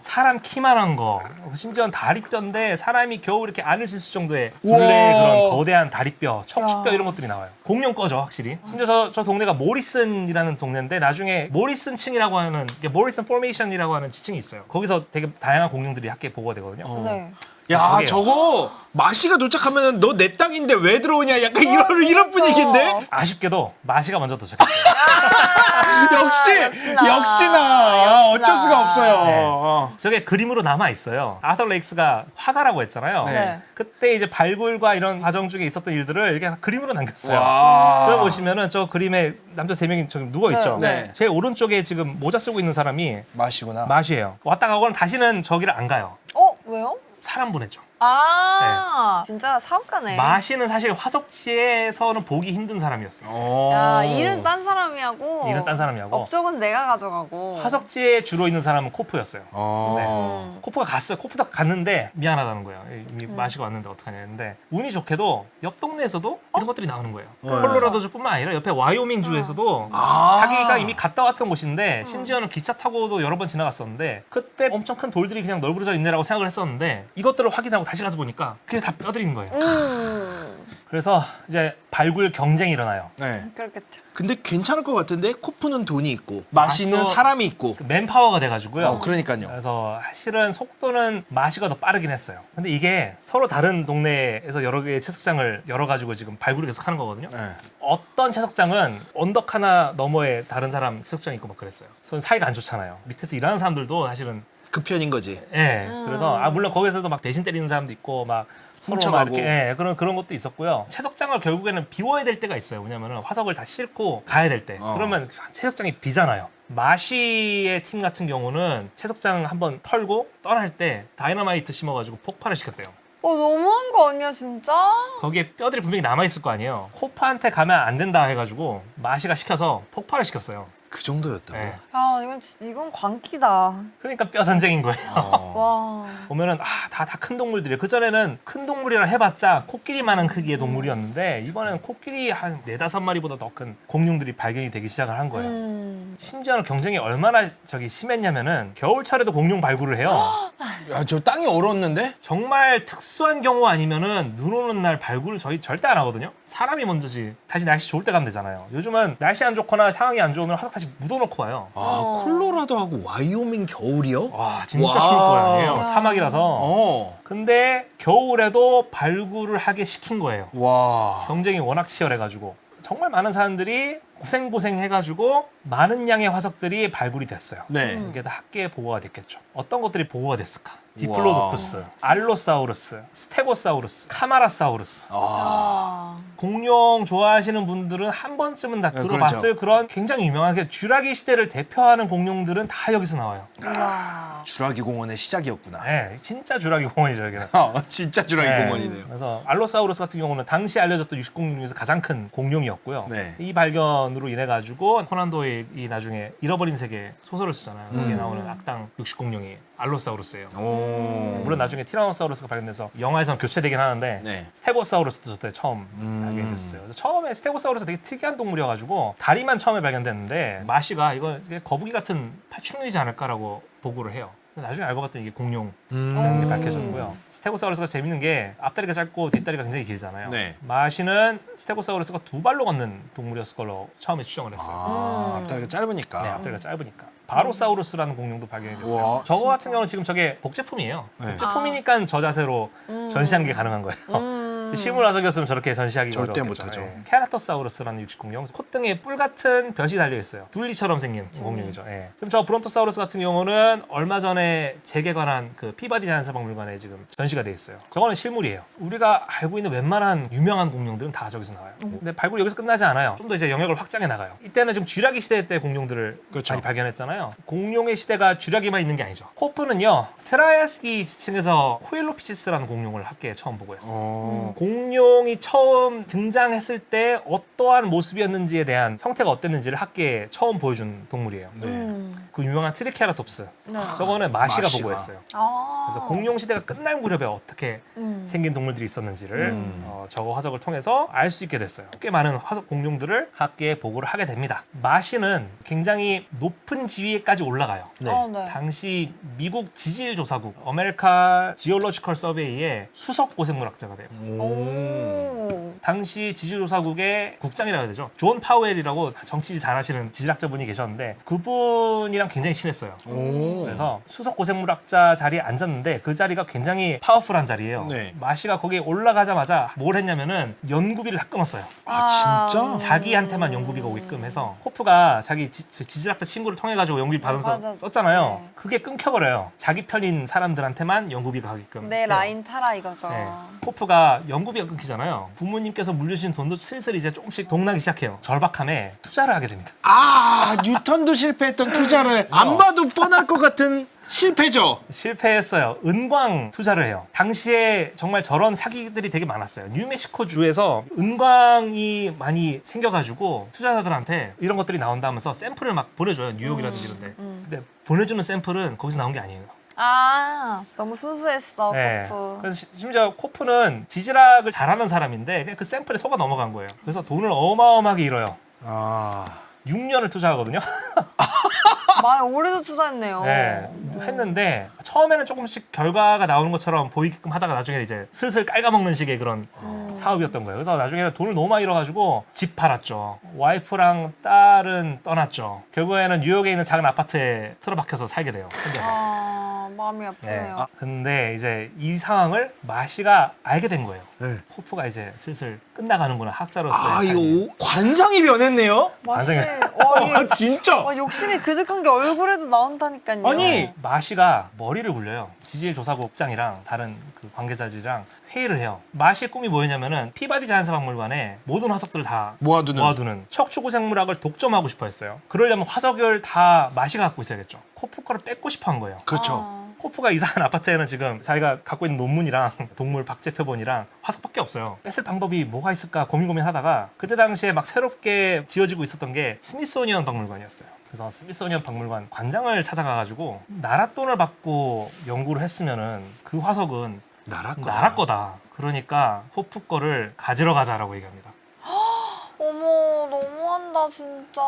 [SPEAKER 1] 사람 키만한 거, 심지어는 다리뼈인데 사람이 겨우 이렇게 안을 수 있을 정도의 둘레의
[SPEAKER 3] 우와.
[SPEAKER 1] 그런 거대한 다리뼈, 척추뼈
[SPEAKER 2] 야.
[SPEAKER 1] 이런 것들이 나와요. 공룡 거죠, 확실히. 심지어 저 동네가 모리슨이라는 동네인데 나중에 모리슨층이라고 하는 모리슨 포메이션이라고 하는 지층이 있어요. 거기서 되게 다양한 공룡들이 학계에 보고가 되거든요.
[SPEAKER 2] 네.
[SPEAKER 3] 야,
[SPEAKER 1] 거기에요.
[SPEAKER 3] 저거 마시가 도착하면은 너 내 땅인데 왜 들어오냐? 약간 이런 분위기인데.
[SPEAKER 1] 아쉽게도 마시가 먼저 도착했어요.
[SPEAKER 3] 역시나 어쩔 수가 없어요.
[SPEAKER 1] 네. 저게 그림으로 남아 있어요. 아서 레이크스가 화가라고 했잖아요.
[SPEAKER 2] 네.
[SPEAKER 1] 그때 이제 발굴과 이런 과정 중에 있었던 일들을 이렇게 그림으로 남겼어요.
[SPEAKER 3] 와.
[SPEAKER 1] 그걸 보시면은 저 그림에 남자 3명이 지금 누워 있죠.
[SPEAKER 3] 네.
[SPEAKER 1] 제일 오른쪽에 지금 모자 쓰고 있는 사람이
[SPEAKER 3] 마시구나.
[SPEAKER 1] 마시예요. 왔다 가고는 다시는 저기를 안 가요.
[SPEAKER 2] 왜요?
[SPEAKER 1] 사람 보냈죠.
[SPEAKER 2] 진짜 사업가네.
[SPEAKER 1] 마시는 사실 화석지에서는 보기 힘든 사람이었어요.
[SPEAKER 2] 야, 일은 딴 사람이 하고
[SPEAKER 1] 일은 딴 사람이 하고
[SPEAKER 2] 업적은 내가 가져가고.
[SPEAKER 1] 화석지에 주로 있는 사람은 코프였어요.
[SPEAKER 3] 어.
[SPEAKER 1] 코프가 갔어요. 코프가 갔는데 미안하다는 거예요. 이미 마시고 왔는데 어떡하냐 했는데 운이 좋게도 옆 동네에서도 이런 것들이 나오는 거예요. 콜로라도주뿐만 아니라 옆에 와이오밍 주에서도 자기가 이미 갔다 왔던 곳인데 심지어는 기차 타고도 여러 번 지나갔었는데 그때 엄청 큰 돌들이 그냥 널브러져 있네라고 생각을 했었는데 이것들을 확인하고 다시 가서 보니까 그게 다 뼈들인 거예요. 그래서 이제 발굴 경쟁이 일어나요.
[SPEAKER 3] 네.
[SPEAKER 2] 그렇겠죠.
[SPEAKER 3] 근데 괜찮을 것 같은데 코프는 돈이 있고 마시는
[SPEAKER 1] 마시도-
[SPEAKER 3] 사람이 있고.
[SPEAKER 1] 맨파워가 돼가지고요.
[SPEAKER 3] 그러니까요.
[SPEAKER 1] 그래서 사실은 속도는 마시가 더 빠르긴 했어요. 근데 이게 서로 다른 동네에서 여러 개의 채석장을 열어가지고 지금 발굴을 계속 하는 거거든요.
[SPEAKER 3] 네.
[SPEAKER 1] 어떤 채석장은 언덕 하나 너머에 다른 사람 채석장이 있고 막 그랬어요. 서로 사이가 안 좋잖아요. 밑에서 일하는 사람들도 사실은
[SPEAKER 3] 그 편인 거지.
[SPEAKER 1] 예. 그래서 물론 거기서도 막 대신 때리는 사람도 있고 막 서로 막
[SPEAKER 3] 훔쳐가고.
[SPEAKER 1] 이렇게 그런 것도 있었고요. 채석장을 결국에는 비워야 될 때가 있어요. 왜냐면은 화석을 다 싣고 가야 될 때. 그러면 채석장이 비잖아요. 마시의 팀 같은 경우는 채석장 한번 털고 떠날 때 다이너마이트 심어가지고 폭발을 시켰대요.
[SPEAKER 2] 너무한 거 아니야 진짜?
[SPEAKER 1] 거기에 뼈들이 분명히 남아있을 거 아니에요. 코프한테 가면 안 된다 해가지고 마시가 시켜서 폭발을 시켰어요.
[SPEAKER 3] 그 정도였다고.
[SPEAKER 1] 네.
[SPEAKER 2] 야, 이건 광기다.
[SPEAKER 1] 그러니까 뼈 전쟁인 거예요.
[SPEAKER 3] 어.
[SPEAKER 2] 와.
[SPEAKER 1] 보면은 다 큰 동물들이에요. 그전에는 큰 동물이라 해봤자 코끼리만한 크기의 동물이었는데 이번에는 코끼리 한 4-5마리보다 더 큰 공룡들이 발견이 되기 시작을 한 거예요. 심지어는 경쟁이 얼마나 심했냐면은 겨울철에도 공룡 발굴을 해요.
[SPEAKER 3] 야, 저 땅이 얼었는데?
[SPEAKER 1] 정말 특수한 경우 아니면은 눈 오는 날 발굴을 저희 절대 안 하거든요. 사람이 먼저지. 다시 날씨 좋을 때 가면 되잖아요. 요즘은 날씨 안 좋거나 상황이 안 좋으면 화석 다시 묻어놓고 와요.
[SPEAKER 3] 아, 콜로라도하고 와이오밍 겨울이요?
[SPEAKER 1] 와 진짜
[SPEAKER 3] 와.
[SPEAKER 1] 추울 거 아니에요. 사막이라서.
[SPEAKER 3] 어.
[SPEAKER 1] 근데 겨울에도 발굴을 하게 시킨 거예요.
[SPEAKER 3] 와.
[SPEAKER 1] 경쟁이 워낙 치열해가지고 정말 많은 사람들이 고생 해가지고 많은 양의 화석들이 발굴이 됐어요.
[SPEAKER 3] 네.
[SPEAKER 1] 이게 다 학계에 보고가 됐겠죠. 어떤 것들이 보고가 됐을까? 디플로도푸스, 알로사우루스, 스테고사우루스, 카마라사우루스.
[SPEAKER 3] 아.
[SPEAKER 1] 공룡 좋아하시는 분들은 한 번쯤은 다
[SPEAKER 3] 네,
[SPEAKER 1] 들어봤을 그런 굉장히 유명한 쥐라기 시대를 대표하는 공룡들은 다 여기서 나와요.
[SPEAKER 2] 와.
[SPEAKER 3] 주라기 공원의 시작이었구나.
[SPEAKER 1] 네, 진짜 쥐라기 공원이죠 여기는.
[SPEAKER 3] 진짜 주라기
[SPEAKER 1] 네.
[SPEAKER 3] 공원이네요.
[SPEAKER 1] 그래서 알로사우루스 같은 경우는 당시 알려졌던 육식공룡 중에서 가장 큰 공룡이었고요.
[SPEAKER 3] 네.
[SPEAKER 1] 이 발견으로 인해 가지고 코난 도일이 나중에 잃어버린 세계 소설을 쓰잖아요. 거기에 나오는 악당 육식공룡이 알로사우루스예요.
[SPEAKER 3] 오.
[SPEAKER 1] 물론 나중에 티라노사우루스가 발견돼서 영화에서는 교체되긴 하는데
[SPEAKER 3] 네.
[SPEAKER 1] 스테고사우루스도 저때 처음 발견이 됐어요. 그래서 처음에 스테고사우루스가 되게 특이한 동물이어가지고 다리만 처음에 발견됐는데 마시가 이게 거북이 같은 파충류이지 않을까라고 보고를 해요. 나중에 알고 봤더니 이게 공룡이라는 게 밝혀졌고요. 스테고사우루스가 재밌는 게 앞다리가 짧고 뒷다리가 굉장히 길잖아요.
[SPEAKER 3] 네.
[SPEAKER 1] 마시는 스테고사우루스가 2발로 걷는 동물이었을 걸로 처음에 추정을 했어요.
[SPEAKER 3] 아, 앞다리가 짧으니까.
[SPEAKER 1] 네, 앞다리가 짧으니까. 바로사우루스라는 공룡도 발견이 됐어요.
[SPEAKER 3] 우와.
[SPEAKER 1] 저거 같은 경우는 지금 저게 복제품이에요.
[SPEAKER 3] 네.
[SPEAKER 1] 복제품이니까 저 자세로 전시하는 게 가능한 거예요. 실물 화석이었으면 저렇게 전시하기가
[SPEAKER 3] 절대
[SPEAKER 1] 어렵겠죠.
[SPEAKER 3] 못하죠.
[SPEAKER 1] 예. 케라토사우루스라는 육식공룡, 콧등에 뿔 같은 벼이 달려 있어요. 둘리처럼 생긴 공룡이죠. 예. 지금 저 브론토사우루스 같은 경우는 얼마 전에 재개관한 그 피바디 자연사박물관에 지금 전시가 돼 있어요. 저거는 실물이에요. 우리가 알고 있는 웬만한 유명한 공룡들은 다 저기서 나와요. 근데 발굴 여기서 끝나지 않아요. 좀 더 이제 영역을 확장해 나가요. 이때는 지금 쥐라기 시대 때 공룡들을
[SPEAKER 3] 그렇죠.
[SPEAKER 1] 많이 발견했잖아요. 공룡의 시대가 쥐라기만 있는 게 아니죠. 코프는요, 트라이아스기 지층에서 코일로피시스라는 공룡을 학계에 처음 보고했어요. 공룡이 처음 등장했을 때 어떠한 모습이었는지에 대한 형태가 어땠는지를 학계에 처음 보여준 동물이에요.
[SPEAKER 3] 네.
[SPEAKER 1] 그 유명한 트리케라톱스.
[SPEAKER 2] 네.
[SPEAKER 1] 저거는 마시가
[SPEAKER 3] 마시가.
[SPEAKER 1] 보고했어요. 그래서
[SPEAKER 2] 아.
[SPEAKER 1] 공룡 시대가 끝날 무렵에 어떻게 생긴 동물들이 있었는지를 저거 화석을 통해서 알 수 있게 됐어요. 꽤 많은 화석 공룡들을 학계에 보고를 하게 됩니다. 마시는 굉장히 높은 지위에까지 올라가요.
[SPEAKER 3] 네.
[SPEAKER 2] 네.
[SPEAKER 1] 당시 미국 지질조사국 어메리카 지올로지컬 서베이의 수석 고생물학자가 돼요.
[SPEAKER 2] 오.
[SPEAKER 1] 당시 지질조사국의 국장이라고 해야 되죠. 존 파웰이라고 정치 잘하시는 지질학자분이 계셨는데 그분이랑 굉장히 친했어요.
[SPEAKER 3] 오.
[SPEAKER 1] 그래서 수석 고생물학자 자리에 앉았는데 그 자리가 굉장히 파워풀한 자리예요.
[SPEAKER 3] 네.
[SPEAKER 1] 마시가 거기에 올라가자마자 뭘 했냐면은 연구비를 다 끊었어요.
[SPEAKER 3] 아, 진짜?
[SPEAKER 1] 자기한테만 연구비가 오게끔 해서 코프가 자기 지질학자 친구를 통해 가지고 연구비 받으면서
[SPEAKER 2] 맞아.
[SPEAKER 1] 썼잖아요.
[SPEAKER 2] 네.
[SPEAKER 1] 그게 끊겨버려요. 자기 편인 사람들한테만 연구비가 가게끔.
[SPEAKER 2] 내
[SPEAKER 1] 해요.
[SPEAKER 2] 라인 타라 이거죠.
[SPEAKER 1] 네. 코프가 연구비가 끊기잖아요. 부모님께서 물려주신 돈도 슬슬 이제 조금씩 동나기 시작해요. 절박함에 투자를 하게 됩니다.
[SPEAKER 3] 아, 뉴턴도 실패했던 투자를 안 봐도 뻔할 것 같은 실패죠.
[SPEAKER 1] 실패했어요. 은광 투자를 해요. 당시에 정말 저런 사기들이 되게 많았어요. 뉴멕시코 주에서 은광이 많이 생겨가지고 투자자들한테 이런 것들이 나온다면서 샘플을 막 보내줘요. 뉴욕이라든지 이런데. 근데 보내주는 샘플은 거기서 나온 게 아니에요.
[SPEAKER 2] 아, 너무 순수했어,
[SPEAKER 1] 네.
[SPEAKER 2] 코프.
[SPEAKER 1] 그래서 심지어 코프는 지질학을 잘하는 사람인데 그냥 그 샘플에 속아 넘어간 거예요. 그래서 돈을 어마어마하게 잃어요.
[SPEAKER 3] 아.
[SPEAKER 1] 6년을 투자하거든요.
[SPEAKER 2] 많이 오래도 투자했네요.
[SPEAKER 1] 네, 했는데 처음에는 조금씩 결과가 나오는 것처럼 보이게끔 하다가 나중에 이제 슬슬 깔아먹는 식의 그런 사업이었던 거예요. 그래서 나중에는 돈을 너무 많이 잃어가지고 집 팔았죠. 와이프랑 딸은 떠났죠. 결국에는 뉴욕에 있는 작은 아파트에 틀어박혀서 살게 돼요. 혼자서.
[SPEAKER 2] 아, 마음이 아프네요.
[SPEAKER 1] 근데 이제 이 상황을 마시가 알게 된 거예요.
[SPEAKER 3] 네.
[SPEAKER 1] 코프가 이제 슬슬 끝나가는구나, 학자로서의
[SPEAKER 3] 아,
[SPEAKER 1] 삶이.
[SPEAKER 3] 이거 관상이 변했네요.
[SPEAKER 2] 마시,
[SPEAKER 1] 반성해.
[SPEAKER 3] 와, 진짜.
[SPEAKER 2] 욕심이 그득한 게 얼굴에도 나온다니까요.
[SPEAKER 3] 아니,
[SPEAKER 1] 마시가 머리를 굴려요. 지질조사국장이랑 다른 그 관계자들이랑 회의를 해요. 마시의 꿈이 뭐였냐면은 피바디 자연사박물관에 모든 화석들을 다
[SPEAKER 3] 모아두는.
[SPEAKER 1] 척추고생물학을 독점하고 싶어 했어요. 그러려면 화석을 다 마시가 갖고 있어야겠죠. 코프 거를 뺏고 싶어 한 거예요.
[SPEAKER 3] 그렇죠.
[SPEAKER 1] 코프가 이사한 아파트에는 지금 자기가 갖고 있는 논문이랑 동물 박제 표본이랑 화석밖에 없어요. 뺏을 방법이 뭐가 있을까 고민하다가 그때 당시에 막 새롭게 지어지고 있었던 게 스미소니언 박물관이었어요. 그래서 스미소니언 박물관 관장을 찾아가가지고 나라 돈을 받고 연구를 했으면은 그 화석은 나라 거다. 그러니까 코프 거를 가지러 가자라고 얘기합니다.
[SPEAKER 2] 어머, 너무한다, 진짜.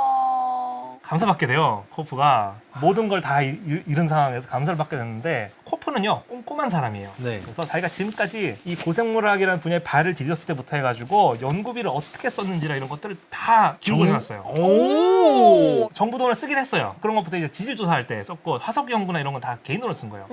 [SPEAKER 1] 감사받게 돼요. 코프가 모든 걸 다 잃은 상황에서 감사를 받게 됐는데 코프는요 꼼꼼한 사람이에요.
[SPEAKER 3] 네.
[SPEAKER 1] 그래서 자기가 지금까지 이 고생물학이라는 분야에 발을 디뎠을 때부터 해가지고 연구비를 어떻게 썼는지라 이런 것들을 다 기록을 해놨어요.
[SPEAKER 3] 오.
[SPEAKER 1] 정부 돈을 쓰긴 했어요. 그런 것부터 이제 지질 조사할 때 썼고 화석 연구나 이런 건 다 개인 돈을 쓴 거예요.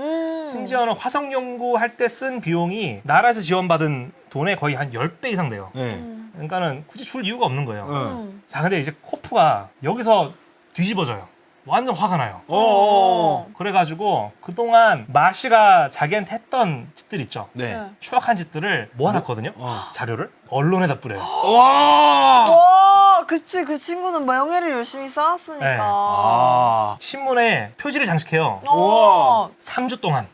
[SPEAKER 1] 심지어는 화석 연구할 때 쓴 비용이 나라에서 지원받은 돈의 거의 한 10배 이상 돼요.
[SPEAKER 3] 네.
[SPEAKER 1] 그러니까는 굳이 줄 이유가 없는 거예요.
[SPEAKER 3] 응.
[SPEAKER 1] 자, 근데 이제 코프가 여기서 뒤집어져요. 완전 화가 나요.
[SPEAKER 3] 어.
[SPEAKER 1] 그래가지고 그동안 마시가 자기한테 했던 짓들 있죠.
[SPEAKER 3] 네.
[SPEAKER 1] 추악한 짓들을 모아놨거든요. 자료를 언론에다 뿌려요.
[SPEAKER 3] 와.
[SPEAKER 2] 와, 그치. 그 친구는 명예를 열심히 쌓았으니까.
[SPEAKER 1] 네.
[SPEAKER 3] 아.
[SPEAKER 1] 신문에 표지를 장식해요.
[SPEAKER 2] 어.
[SPEAKER 1] 3주 동안.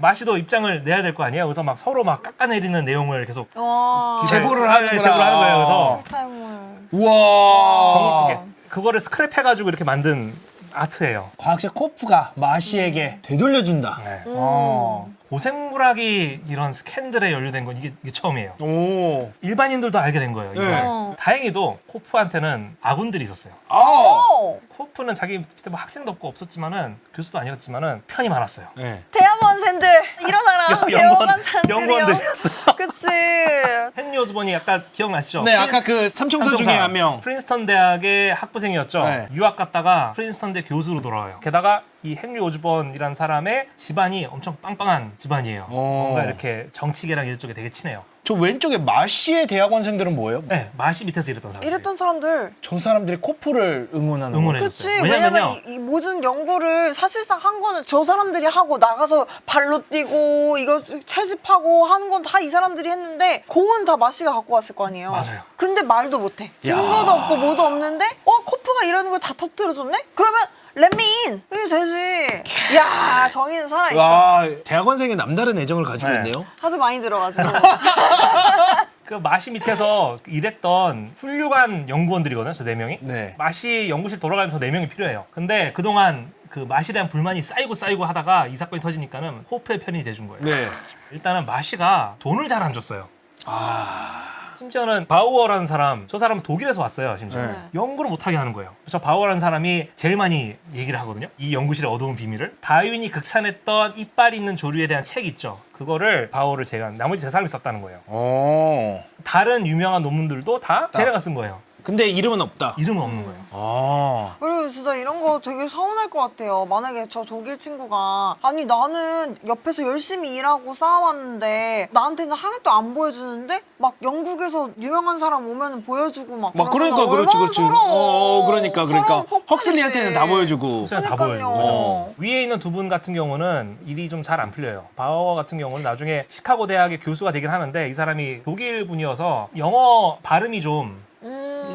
[SPEAKER 1] 마시도 입장을 내야 될 거 아니에요. 그래서 막 서로 막 깎아내리는 내용을 계속
[SPEAKER 2] 와.
[SPEAKER 3] 제보를 하는구나.
[SPEAKER 1] 제보를 하는 거예요. 그래서
[SPEAKER 2] 탈물.
[SPEAKER 3] 우와.
[SPEAKER 1] 그거를 스크랩해가지고 이렇게 만든 아트예요.
[SPEAKER 4] 과학자 코프가 마시에게
[SPEAKER 3] 되돌려준다.
[SPEAKER 1] 네.
[SPEAKER 3] 어.
[SPEAKER 1] 고생물학이 이런 스캔들에 연루된 건 이게 처음이에요.
[SPEAKER 3] 오.
[SPEAKER 1] 일반인들도 알게 된 거예요. 이걸.
[SPEAKER 3] 네.
[SPEAKER 1] 다행히도 코프한테는 아군들이 있었어요.
[SPEAKER 3] 아.
[SPEAKER 2] 오.
[SPEAKER 1] 코프는 자기 밑에 뭐 학생도 없고 없었지만은 교수도 아니었지만은 편이 많았어요.
[SPEAKER 3] 네.
[SPEAKER 2] 대학원생들 일어나라. 대학원생들이요.
[SPEAKER 1] 연구원들이었어요.
[SPEAKER 2] 그치.
[SPEAKER 1] 헨리 오즈본이 아까 기억나시죠?
[SPEAKER 3] 네, 아까 그 삼총사 중에 한 명.
[SPEAKER 1] 프린스턴 대학의 학부생이었죠.
[SPEAKER 3] 네.
[SPEAKER 1] 유학 갔다가 프린스턴 대 교수로 돌아와요. 게다가 이 헨리 오즈본이라는 사람의 집안이 엄청 빵빵한 집안이에요.
[SPEAKER 3] 오.
[SPEAKER 1] 뭔가 이렇게 정치계랑 이쪽에 되게 친해요.
[SPEAKER 3] 저 왼쪽에 마시의 대학원생들은 뭐예요?
[SPEAKER 1] 네, 마시 밑에서 일했던 사람.
[SPEAKER 2] 이랬던 사람들.
[SPEAKER 3] 저 사람들이 코프를 응원하는 거.
[SPEAKER 1] 응원해줬어요.
[SPEAKER 2] 그치.
[SPEAKER 1] 왜냐면요.
[SPEAKER 2] 왜냐면 이 모든 연구를 사실상 한 거는 저 사람들이 하고 나가서 발로 뛰고 이거 채집하고 하는 건 다 이 사람들이 했는데 공은 다 마시가 갖고 왔을 거 아니에요.
[SPEAKER 1] 맞아요.
[SPEAKER 2] 근데 말도 못해. 증거도 없고 뭐도 없는데 코프가 이러는 걸 다 터뜨려줬네? 그러면 렛미인! 이게 되지. 야 정의는 살아있어.
[SPEAKER 3] 와, 대학원생의 남다른 애정을 가지고
[SPEAKER 1] 네.
[SPEAKER 3] 있네요.
[SPEAKER 2] 하도 많이 들어가지고.
[SPEAKER 1] 그 마시 밑에서 일했던 훌륭한 연구원들이거든요. 저 4명이.
[SPEAKER 3] 네.
[SPEAKER 1] 마시 연구실 돌아가면서 4명이 필요해요. 근데 그동안 그 마시에 대한 불만이 쌓이고 하다가 이 사건이 터지니까는 호프의 편이 돼준 거예요.
[SPEAKER 3] 네.
[SPEAKER 1] 일단은 마시가 돈을 잘 안 줬어요.
[SPEAKER 3] 아.
[SPEAKER 1] 심지어는 바우어라는 사람, 저 사람은 독일에서 왔어요. 심지어
[SPEAKER 3] 네.
[SPEAKER 1] 연구를 못하게 하는 거예요. 저 바우어라는 사람이 제일 많이 얘기를 하거든요. 이 연구실의 어두운 비밀을. 다윈이 극찬했던 이빨 있는 조류에 대한 책 있죠. 그거를 바우어를 제외한 나머지 세 사람이 썼다는 거예요.
[SPEAKER 3] 어.
[SPEAKER 1] 다른 유명한 논문들도 다 쟤네가 쓴 거예요.
[SPEAKER 3] 근데 이름은 없다.
[SPEAKER 1] 이름은 없는 거예요.
[SPEAKER 3] 아.
[SPEAKER 2] 그리고 진짜 이런 거 되게 서운할 것 같아요. 만약에 저 독일 친구가 아니 나는 옆에서 열심히 일하고 쌓아왔는데 나한테는 하나도 안 보여주는데 막 영국에서 유명한 사람 오면 보여주고 막
[SPEAKER 3] 그러니까
[SPEAKER 2] 그러면
[SPEAKER 3] 그렇지.
[SPEAKER 2] 얼마나 서러워.
[SPEAKER 3] 그러니까.
[SPEAKER 2] 서러운 폭발이지.
[SPEAKER 3] 헉슬리한테는 다 보여주고.
[SPEAKER 1] 수량 다
[SPEAKER 2] 그러니까요.
[SPEAKER 1] 보여주고. 그죠? 위에 있는 두 분 같은 경우는 일이 좀 잘 안 풀려요. 바우어 같은 경우는 나중에 시카고 대학의 교수가 되긴 하는데 이 사람이 독일 분이어서 영어 발음이 좀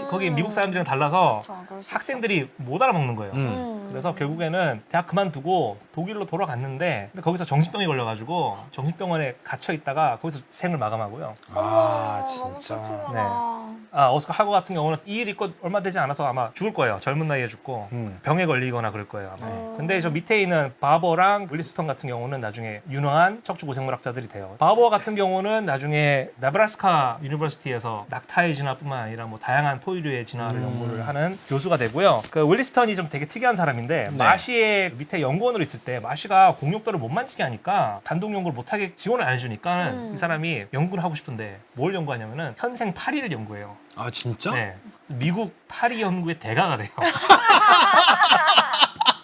[SPEAKER 1] 거기 미국 사람들이랑 달라서
[SPEAKER 2] 그쵸, 그럴 수
[SPEAKER 1] 학생들이 못 알아먹는 거예요.
[SPEAKER 3] 음.
[SPEAKER 1] 그래서 결국에는 대학 그만두고 독일로 돌아갔는데 근데 거기서 정신병이 걸려가지고 정신병원에 갇혀 있다가 거기서 생을 마감하고요.
[SPEAKER 3] 아
[SPEAKER 2] 너무
[SPEAKER 3] 진짜.
[SPEAKER 2] 슬프구나.
[SPEAKER 1] 오스카 하고 같은 경우는 이 일 있고 얼마 되지 않아서 아마 죽을 거예요. 젊은 나이에 죽고 병에 걸리거나 그럴 거예요. 아마. 근데 저 밑에 있는 바버랑 윌리스턴 같은 경우는 나중에 유능한 척추 고생물학자들이 돼요. 바버 같은 경우는 나중에 네브라스카 유니버시티에서 낙타의 진화뿐만 아니라 뭐 다양한 포유류의 진화를 연구를 하는 교수가 되고요. 그 윌리스턴이 좀 되게 특이한 사람인데 마시의 밑에 연구원으로 있을 때 마시가 공룡뼈를 못 만지게 하니까 단독 연구를 못하게 지원을 안 해주니까 이 사람이 연구를 하고 싶은데 뭘 연구하냐면은 현생 파리를 연구해요.
[SPEAKER 3] 아 진짜?
[SPEAKER 1] 네. 미국 파리 연구의 대가가 돼요.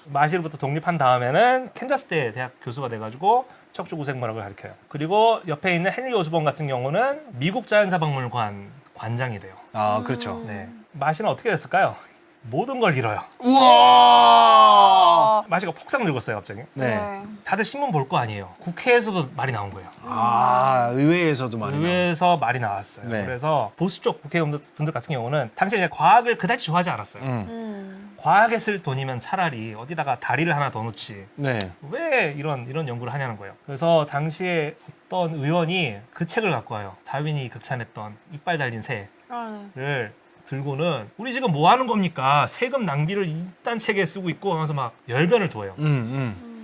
[SPEAKER 1] 마실부터 독립한 다음에는 캔자스대 대학 교수가 돼가지고 척추고생물학을 가르쳐요. 그리고 옆에 있는 헨리 오즈본 같은 경우는 미국 자연사박물관 관장이 돼요.
[SPEAKER 3] 아 그렇죠.
[SPEAKER 1] 네. 마시는 어떻게 됐을까요? 모든 걸 잃어요.
[SPEAKER 3] 우와.
[SPEAKER 1] 마시가 폭삭 늙었어요, 갑자기.
[SPEAKER 3] 네.
[SPEAKER 1] 다들 신문 볼 거 아니에요. 국회에서도 말이 나온 거예요.
[SPEAKER 3] 아 의회에서도 말이 나.
[SPEAKER 1] 의회에서 말이 나왔어요.
[SPEAKER 3] 네.
[SPEAKER 1] 그래서 보수 쪽 국회의원분들 같은 경우는 당시에 과학을 그다지 좋아하지 않았어요. 과학에 쓸 돈이면 차라리 어디다가 다리를 하나 더 놓지.
[SPEAKER 3] 네.
[SPEAKER 1] 왜 이런 연구를 하냐는 거예요. 그래서 당시에 어떤 의원이 그 책을 갖고 와요. 다윈이 극찬했던 이빨 달린 새를 들고는 우리 지금 뭐 하는 겁니까? 세금 낭비를 이딴 책에 쓰고 있고 하면서 막 열변을 토해요.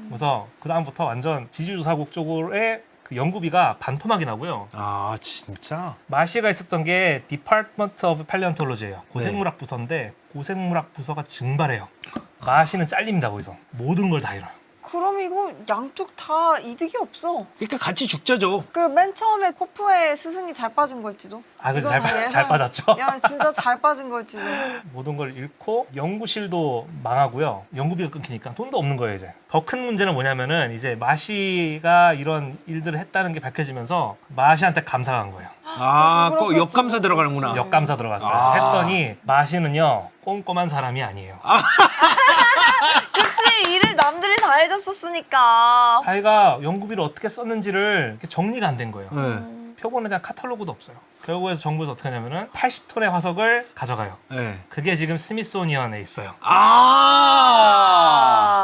[SPEAKER 1] 그래서 그 다음부터 완전 지주조사국 쪽으로의 그 연구비가 반토막이 나고요.
[SPEAKER 3] 아 진짜?
[SPEAKER 1] 마시가 있었던 게 Department of Paleontology예요. 고생물학 부서인데 고생물학 부서가 증발해요. 마시는 잘립니다 거기서. 모든 걸 다 잃어요.
[SPEAKER 2] 그럼 이거 양쪽 다 이득이 없어.
[SPEAKER 3] 그러니까 같이 죽자죠.
[SPEAKER 2] 그리고 맨 처음에 코프의 스승이 잘 빠진 걸지도.
[SPEAKER 1] 그래서
[SPEAKER 2] 이건
[SPEAKER 1] 잘
[SPEAKER 2] 예상-
[SPEAKER 1] 빠졌죠.
[SPEAKER 2] 야 진짜 잘 빠진 걸지도.
[SPEAKER 1] 모든 걸 잃고 연구실도 망하고요. 연구비가 끊기니까 돈도 없는 거예요 이제. 더 큰 문제는 뭐냐면은 이제 마시가 이런 일들을 했다는 게 밝혀지면서 마시한테 감사가 간 거예요.
[SPEAKER 3] 아, 꼭
[SPEAKER 2] 그렇겠죠.
[SPEAKER 3] 역감사 들어가는구나.
[SPEAKER 1] 역감사 들어갔어요.
[SPEAKER 3] 아.
[SPEAKER 1] 했더니 마시는요 꼼꼼한 사람이 아니에요.
[SPEAKER 2] 그치 일을 남들이 다 해줬었으니까.
[SPEAKER 1] 자기가 연구비를 어떻게 썼는지를 이렇게 정리가 안 된 거예요.
[SPEAKER 3] 네.
[SPEAKER 1] 표본에 대한 카탈로그도 없어요. 결국에서 정부에서 어떻게 하냐면은 80톤의 화석을 가져가요.
[SPEAKER 3] 네.
[SPEAKER 1] 그게 지금 스미소니언에 있어요.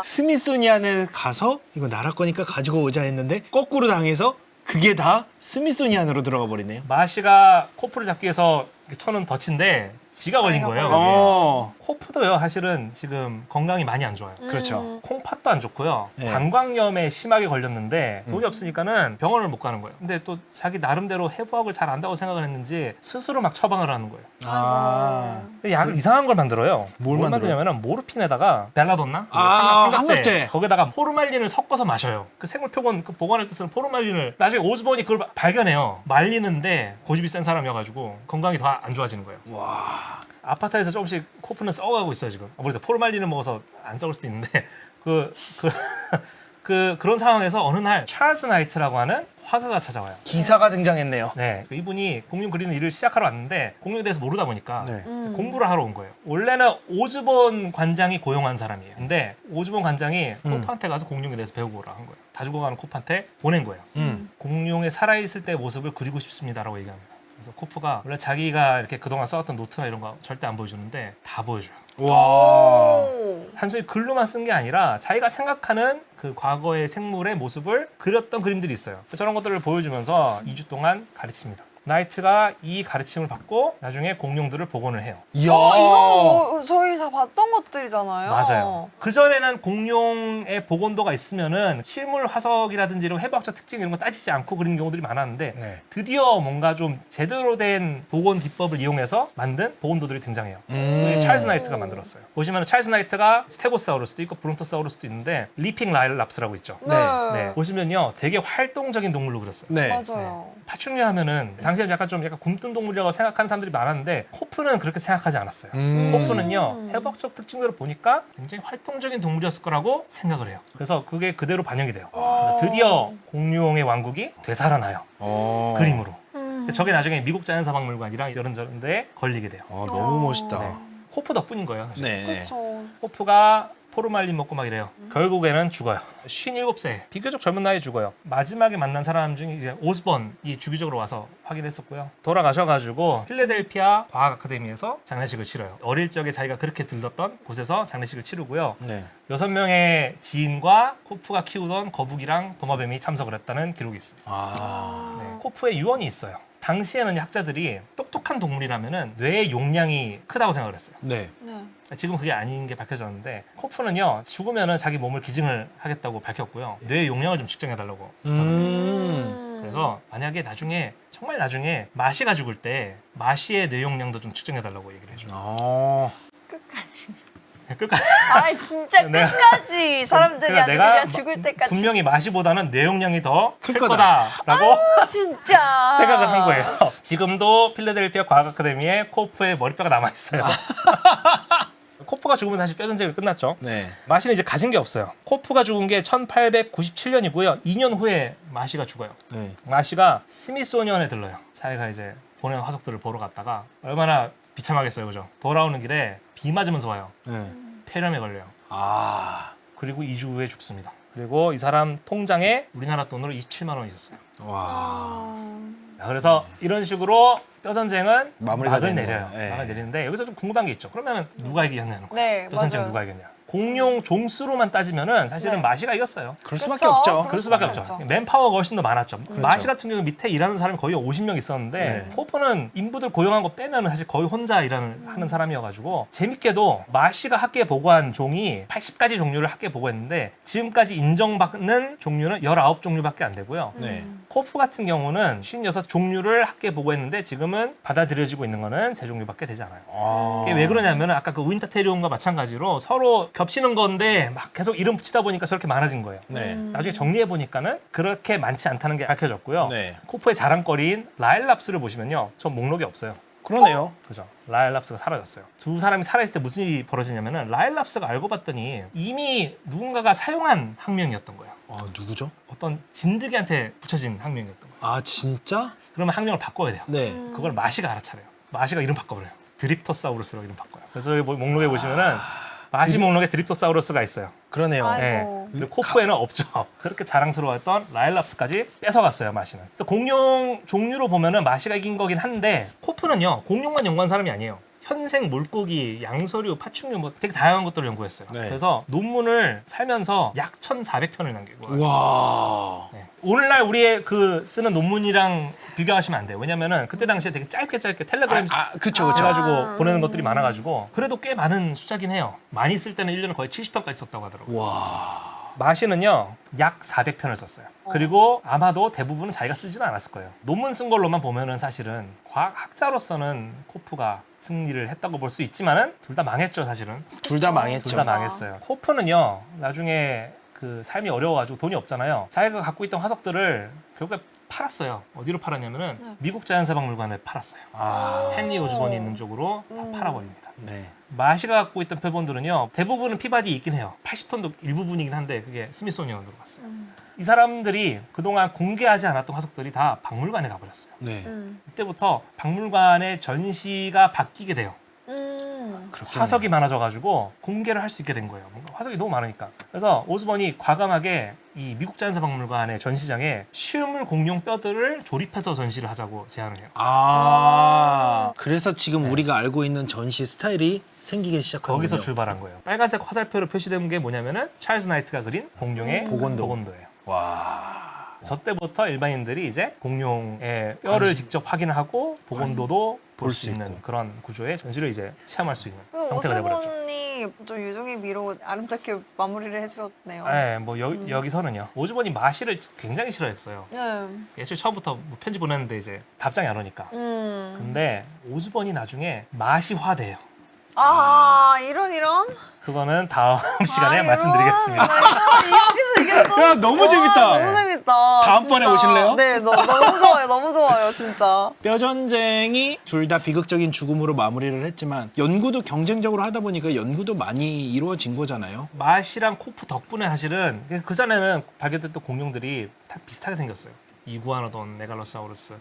[SPEAKER 3] 스미소니안에 가서 이거 나라 거니까 가지고 오자 했는데 거꾸로 당해서 그게 다 스미소니안으로 들어가 버리네요.
[SPEAKER 1] 마시가 코프를 잡기 위해서 쳐는 덫인데 지가 걸린 거예요.
[SPEAKER 2] 걸린
[SPEAKER 1] 거기에.
[SPEAKER 3] 어.
[SPEAKER 1] 코프도요 사실은 지금 건강이 많이 안 좋아요.
[SPEAKER 3] 그렇죠.
[SPEAKER 1] 콩팥도 안 좋고요.
[SPEAKER 3] 네.
[SPEAKER 1] 방광염에 심하게 걸렸는데 돈이 없으니까는 병원을 못 가는 거예요. 근데 또 자기 나름대로 해부학을 잘 안다고 생각을 했는지 스스로 막 처방을 하는 거예요.
[SPEAKER 3] 아.
[SPEAKER 1] 약을 이상한 걸 만들어요.
[SPEAKER 3] 뭘 만들어요?
[SPEAKER 1] 만드냐면은 모르핀에다가 벨라돈나?
[SPEAKER 3] 환각제.
[SPEAKER 1] 거기다가 포르말린을 섞어서 마셔요. 그 생물 표본 그 보관할 때 쓰는 포르말린을 나중에 오즈본이 그걸 발견해요. 말리는데 고집이 센 사람이어가지고 건강이 더 안 좋아지는 거예요.
[SPEAKER 3] 와.
[SPEAKER 1] 아파트에서 조금씩 코프는 썩어가고 있어요 지금. 그래서 포르말린을 먹어서 안 썩을 수도 있는데 그런 상황에서 어느 날 찰스 나이트라고 하는 화가가 찾아와요.
[SPEAKER 4] 기사가 등장했네요.
[SPEAKER 1] 네, 이분이 공룡 그리는 일을 시작하러 왔는데 공룡에 대해서 모르다 보니까
[SPEAKER 3] 네.
[SPEAKER 1] 공부를 하러 온 거예요. 원래는 오즈본 관장이 고용한 사람이에요. 근데 오즈본 관장이 코프한테 가서 공룡에 대해서 배우고 오라 한 거예요. 다 죽어가는 코프한테 보낸 거예요. 공룡의 살아있을 때 모습을 그리고 싶습니다라고 얘기합니다. 그래서 코프가 원래 자기가 이렇게 그동안 써왔던 노트나 이런 거 절대 안 보여주는데 다 보여줘요.
[SPEAKER 3] 와.
[SPEAKER 2] 오.
[SPEAKER 1] 단순히 글로만 쓴 게 아니라 자기가 생각하는 그 과거의 생물의 모습을 그렸던 그림들이 있어요. 저런 것들을 보여주면서 2주 동안 가르칩니다. 나이트가 이 가르침을 받고 나중에 공룡들을 복원을 해요.
[SPEAKER 3] 이야.
[SPEAKER 2] 이거 저희 다 봤던 것들이잖아요.
[SPEAKER 1] 맞아요. 그전에는 공룡의 복원도가 있으면은 실물 화석이라든지 이런 해부학적 특징 이런 거 따지지 않고 그리는 경우들이 많았는데
[SPEAKER 3] 네.
[SPEAKER 1] 드디어 뭔가 좀 제대로 된 복원 기법을 이용해서 만든 복원도들이 등장해요. 그게 찰스 나이트가 만들었어요. 보시면 찰스 나이트가 스테고사우루스도 있고 브론토사우루스도 있는데 리핑 라일랍스라고 있죠.
[SPEAKER 2] 네.
[SPEAKER 1] 네, 보시면요 되게 활동적인 동물로 그렸어요.
[SPEAKER 3] 네.
[SPEAKER 2] 맞아요.
[SPEAKER 1] 파충류 하면은 당시에 약간 굼뜬 동물이라고 생각하는 사람들이 많았는데 코프는 그렇게 생각하지 않았어요. 코프는요 해부학적 특징들을 보니까 굉장히 활동적인 동물이었을 거라고 생각을 해요. 그래서 그게 그대로 반영이 돼요. 그래서 드디어 공룡의 왕국이 되살아나요. 그림으로. 저게 나중에 미국 자연사박물관이랑 이런 데에 걸리게 돼요.
[SPEAKER 3] 너무 멋있다.
[SPEAKER 1] 네. 코프 덕분인 거예요. 사실.
[SPEAKER 3] 네.
[SPEAKER 2] 그렇죠.
[SPEAKER 1] 코프가 포르말린 먹고 막 이래요. 결국에는 죽어요. 57세, 비교적 젊은 나이에 죽어요. 마지막에 만난 사람 중에 이제 오스번이 주기적으로 와서 확인했었고요. 돌아가셔가지고 필라델피아 과학 아카데미에서 장례식을 치러요. 어릴 적에 자기가 그렇게 들렀던 곳에서 장례식을 치르고요.
[SPEAKER 3] 네.
[SPEAKER 1] 6명의 지인과 코프가 키우던 거북이랑 도마뱀이 참석을 했다는 기록이 있습니다.
[SPEAKER 3] 아.
[SPEAKER 1] 네, 코프에 유언이 있어요. 당시에는 학자들이 똑똑한 동물이라면은 뇌의 용량이 크다고 생각을 했어요.
[SPEAKER 3] 네.
[SPEAKER 2] 네.
[SPEAKER 1] 지금 그게 아닌 게 밝혀졌는데 코프는요 죽으면은 자기 몸을 기증을 하겠다고 밝혔고요. 뇌의 용량을 좀 측정해달라고 부탁을 그래서 만약에 나중에 정말 나중에 마시가 죽을 때 마시의 뇌 용량도 좀 측정해달라고 얘기를 해줘요.
[SPEAKER 3] 어.
[SPEAKER 1] 끝까지
[SPEAKER 2] 아 진짜
[SPEAKER 1] 내가-
[SPEAKER 2] 끝까지 사람들이
[SPEAKER 1] 그러니까
[SPEAKER 2] 아주
[SPEAKER 1] 내가
[SPEAKER 2] 그냥 죽을 때까지.
[SPEAKER 1] 분명히 마시보다는 뇌 용량이 더
[SPEAKER 3] 클
[SPEAKER 1] 클
[SPEAKER 3] 거다.
[SPEAKER 1] 거다라고
[SPEAKER 2] 진짜
[SPEAKER 1] 생각을 한 거예요. 지금도 필라델피아 과학 아카데미에 코프의 머리뼈가 남아 있어요. 코프가 죽으면 사실 뼈전쟁이 끝났죠.
[SPEAKER 3] 네.
[SPEAKER 1] 마시는 이제 가진 게 없어요. 코프가 죽은 게 1897년이고요. 2년 후에 마시가 죽어요.
[SPEAKER 3] 네.
[SPEAKER 1] 마시가 스미소니언에 들러요. 자기가 이제 보낸 화석들을 보러 갔다가 얼마나 비참하겠어요, 그죠? 돌아오는 길에 비 맞으면서 와요.
[SPEAKER 3] 네.
[SPEAKER 1] 폐렴에 걸려요.
[SPEAKER 3] 아.
[SPEAKER 1] 그리고 2주 후에 죽습니다. 그리고 이 사람 통장에 우리나라 돈으로 27만 원이 있었어요.
[SPEAKER 3] 와.
[SPEAKER 1] 자, 그래서 이런 식으로 뼈전쟁은
[SPEAKER 3] 마무리가
[SPEAKER 1] 막을
[SPEAKER 3] 되는
[SPEAKER 1] 내려요.
[SPEAKER 3] 거예요. 예.
[SPEAKER 1] 막을 내리는데 여기서 좀 궁금한 게 있죠. 그러면 누가 이겼냐는 거.
[SPEAKER 2] 네
[SPEAKER 1] 뼈전쟁
[SPEAKER 2] 맞아요.
[SPEAKER 1] 누가 이겼냐? 공룡 종수로만 따지면은 사실은
[SPEAKER 2] 네.
[SPEAKER 1] 마시가 이겼어요.
[SPEAKER 3] 그럴 수밖에
[SPEAKER 2] 그쵸?
[SPEAKER 3] 없죠.
[SPEAKER 1] 그럴 수밖에 없죠.
[SPEAKER 2] 그렇죠.
[SPEAKER 1] 맨파워가 훨씬 더 많았죠.
[SPEAKER 3] 그렇죠.
[SPEAKER 1] 마시 같은 경우는 밑에 일하는 사람이 거의 50명 있었는데
[SPEAKER 3] 네.
[SPEAKER 1] 코프는 인부들 고용한 거 빼면 사실 거의 혼자 하는 사람이어가지고 재밌게도 마시가 학계에 보고한 종이 80가지 종류를 학계에 보고했는데 지금까지 인정받는 종류는 19종류밖에 안 되고요.
[SPEAKER 3] 네.
[SPEAKER 1] 코프 같은 경우는 56종류를 학계에 보고했는데 지금은 받아들여지고 있는 거는 3종류밖에 되지 않아요.
[SPEAKER 3] 아.
[SPEAKER 1] 이게 왜 그러냐면 아까 그 윈터테리온과 마찬가지로 서로 겹치는 건데 막 계속 이름 붙이다 보니까 저렇게 많아진 거예요.
[SPEAKER 3] 네.
[SPEAKER 1] 나중에 정리해 보니까는 그렇게 많지 않다는 게 밝혀졌고요.
[SPEAKER 3] 네.
[SPEAKER 1] 코프의 자랑거리인 라일랍스를 보시면요, 전 목록에 없어요.
[SPEAKER 3] 그러네요.
[SPEAKER 1] 그죠? 라일랍스가 사라졌어요. 두 사람이 살아있을 때 무슨 일이 벌어지냐면은 라일랍스가 알고 봤더니 이미 누군가가 사용한 학명이었던 거예요.
[SPEAKER 3] 아, 누구죠?
[SPEAKER 1] 어떤 진드기한테 붙여진 학명이었던 거예요.
[SPEAKER 3] 아, 진짜?
[SPEAKER 1] 그러면 학명을 바꿔야 돼요.
[SPEAKER 3] 네.
[SPEAKER 1] 그걸 마시가 알아차려요. 마시가 이름 바꿔버려요. 드립토사우루스로 이름 바꿔요. 그래서 여기 목록에 보시면은 마시 목록에 드립토사우루스가 있어요.
[SPEAKER 3] 그러네요.
[SPEAKER 2] 아이고.
[SPEAKER 1] 네. 근데 코프에는 없죠. 그렇게 자랑스러웠던 라일랍스까지 뺏어갔어요, 마시는. 그래서 공룡 종류로 보면은 마시가 이긴 거긴 한데 코프는요, 공룡만 연구한 사람이 아니에요. 현생 물고기, 양서류, 파충류 뭐 되게 다양한 것들을 연구했어요.
[SPEAKER 3] 네.
[SPEAKER 1] 그래서 논문을 살면서 약 1,400편을 남기고
[SPEAKER 3] 와.
[SPEAKER 1] 네. 오늘날 우리의 그 쓰는 논문이랑 비교하시면 안 돼요. 왜냐면은 그때 당시에 되게 짧게 텔레그램
[SPEAKER 3] 그쵸, 그쵸.
[SPEAKER 1] 해가지고 보내는 것들이 많아가지고 그래도 꽤 많은 숫자긴 해요. 많이 쓸 때는 1년에 거의 70편까지 썼다고 하더라고요.
[SPEAKER 3] 와.
[SPEAKER 1] 마시는요 약 400편을 썼어요. 그리고 아마도 대부분은 자기가 쓰지도 않았을 거예요. 논문 쓴 걸로만 보면은 사실은 과학학자로서는 코프가 승리를 했다고 볼 수 있지만은 둘 다 망했죠, 사실은.
[SPEAKER 3] 둘 다 망했죠.
[SPEAKER 1] 둘 다 망했어요. 코프는요 나중에 그 삶이 어려워가지고 돈이 없잖아요. 자기가 갖고 있던 화석들을 결국에 팔았어요. 어디로 팔았냐면은
[SPEAKER 2] 네.
[SPEAKER 1] 미국 자연사박물관에 팔았어요.
[SPEAKER 3] 아.
[SPEAKER 1] 헨리 오즈본이 있는 쪽으로 다 팔아버립니다.
[SPEAKER 3] 네.
[SPEAKER 1] 마시가 갖고 있던 표본들은요 대부분은 피바디에 있긴 해요. 80톤도 일부분이긴 한데 그게 스미소니언으로 갔어요. 이 사람들이 그동안 공개하지 않았던 화석들이 다 박물관에 가버렸어요.
[SPEAKER 3] 네.
[SPEAKER 1] 이때부터 박물관의 전시가 바뀌게 돼요.
[SPEAKER 3] 그렇게
[SPEAKER 1] 화석이 많아져가지고 공개를 할 수 있게 된 거예요. 뭔가 화석이 너무 많으니까. 그래서 오스번이 과감하게 이 미국 자연사박물관의 전시장에 실물 공룡 뼈들을 조립해서 전시를 하자고 제안을 해요.
[SPEAKER 3] 아. 그래서 지금 우리가 알고 있는 전시 스타일이 생기기 시작한
[SPEAKER 1] 거기서
[SPEAKER 3] 거군요.
[SPEAKER 1] 출발한 거예요. 빨간색 화살표로 표시된 게 뭐냐면은 찰스 나이트가 그린 공룡의
[SPEAKER 3] 보건도.
[SPEAKER 1] 보건도예요.
[SPEAKER 3] 와.
[SPEAKER 1] 저 때부터 일반인들이 이제 공룡의 뼈를 직접 확인하고 보건도도 볼 수 있는
[SPEAKER 3] 있고.
[SPEAKER 1] 그런 구조의 전시를 이제 체험할 수 있는
[SPEAKER 2] 그
[SPEAKER 1] 형태가 돼버렸죠.
[SPEAKER 2] 오스본이 좀 유종의 미로 아름답게 마무리를 해주었네요.
[SPEAKER 1] 네, 뭐 여기서는요. 오즈본이 마시를 굉장히 싫어했어요.
[SPEAKER 2] 네.
[SPEAKER 1] 예초에 처음부터 뭐 편지 보냈는데 이제 답장이 안 오니까. 근데 오즈본이 나중에 마시화돼요.
[SPEAKER 2] 아 이런
[SPEAKER 1] 그거는 다음 시간에
[SPEAKER 2] 이런.
[SPEAKER 1] 말씀드리겠습니다.
[SPEAKER 2] 여기서 이게 또
[SPEAKER 3] 야, 너무 재밌다.
[SPEAKER 2] 너무 재밌다.
[SPEAKER 3] 다음번에
[SPEAKER 2] 진짜.
[SPEAKER 3] 오실래요?
[SPEAKER 2] 네, 너무 좋아요. 너무 좋아요, 진짜.
[SPEAKER 3] 뼈 전쟁이 둘 다 비극적인 죽음으로 마무리를 했지만 연구도 경쟁적으로 하다 보니까 연구도 많이 이루어진 거잖아요.
[SPEAKER 1] 마시랑 코프 덕분에 사실은 그 전에는 발견됐던 공룡들이 다 비슷하게 생겼어요. 이구아노돈, 메갈로사우루스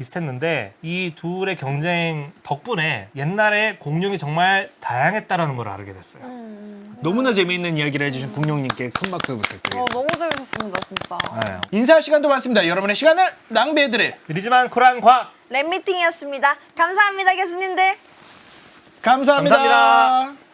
[SPEAKER 1] 비슷했는데 이 둘의 경쟁 덕분에 옛날에 공룡이 정말 다양했다라는 걸 알게 됐어요.
[SPEAKER 3] 너무나 재미있는 이야기를 해주신 공룡님께 큰 박수 부탁드리겠습니다.
[SPEAKER 2] 너무 재밌었습니다, 진짜.
[SPEAKER 3] 네.
[SPEAKER 4] 인사할 시간도 많습니다. 여러분의 시간을 낭비해드릴
[SPEAKER 1] 느리지만 쿨한 과학
[SPEAKER 2] 랩미팅이었습니다. 감사합니다, 교수님들.
[SPEAKER 3] 감사합니다.
[SPEAKER 1] 감사합니다.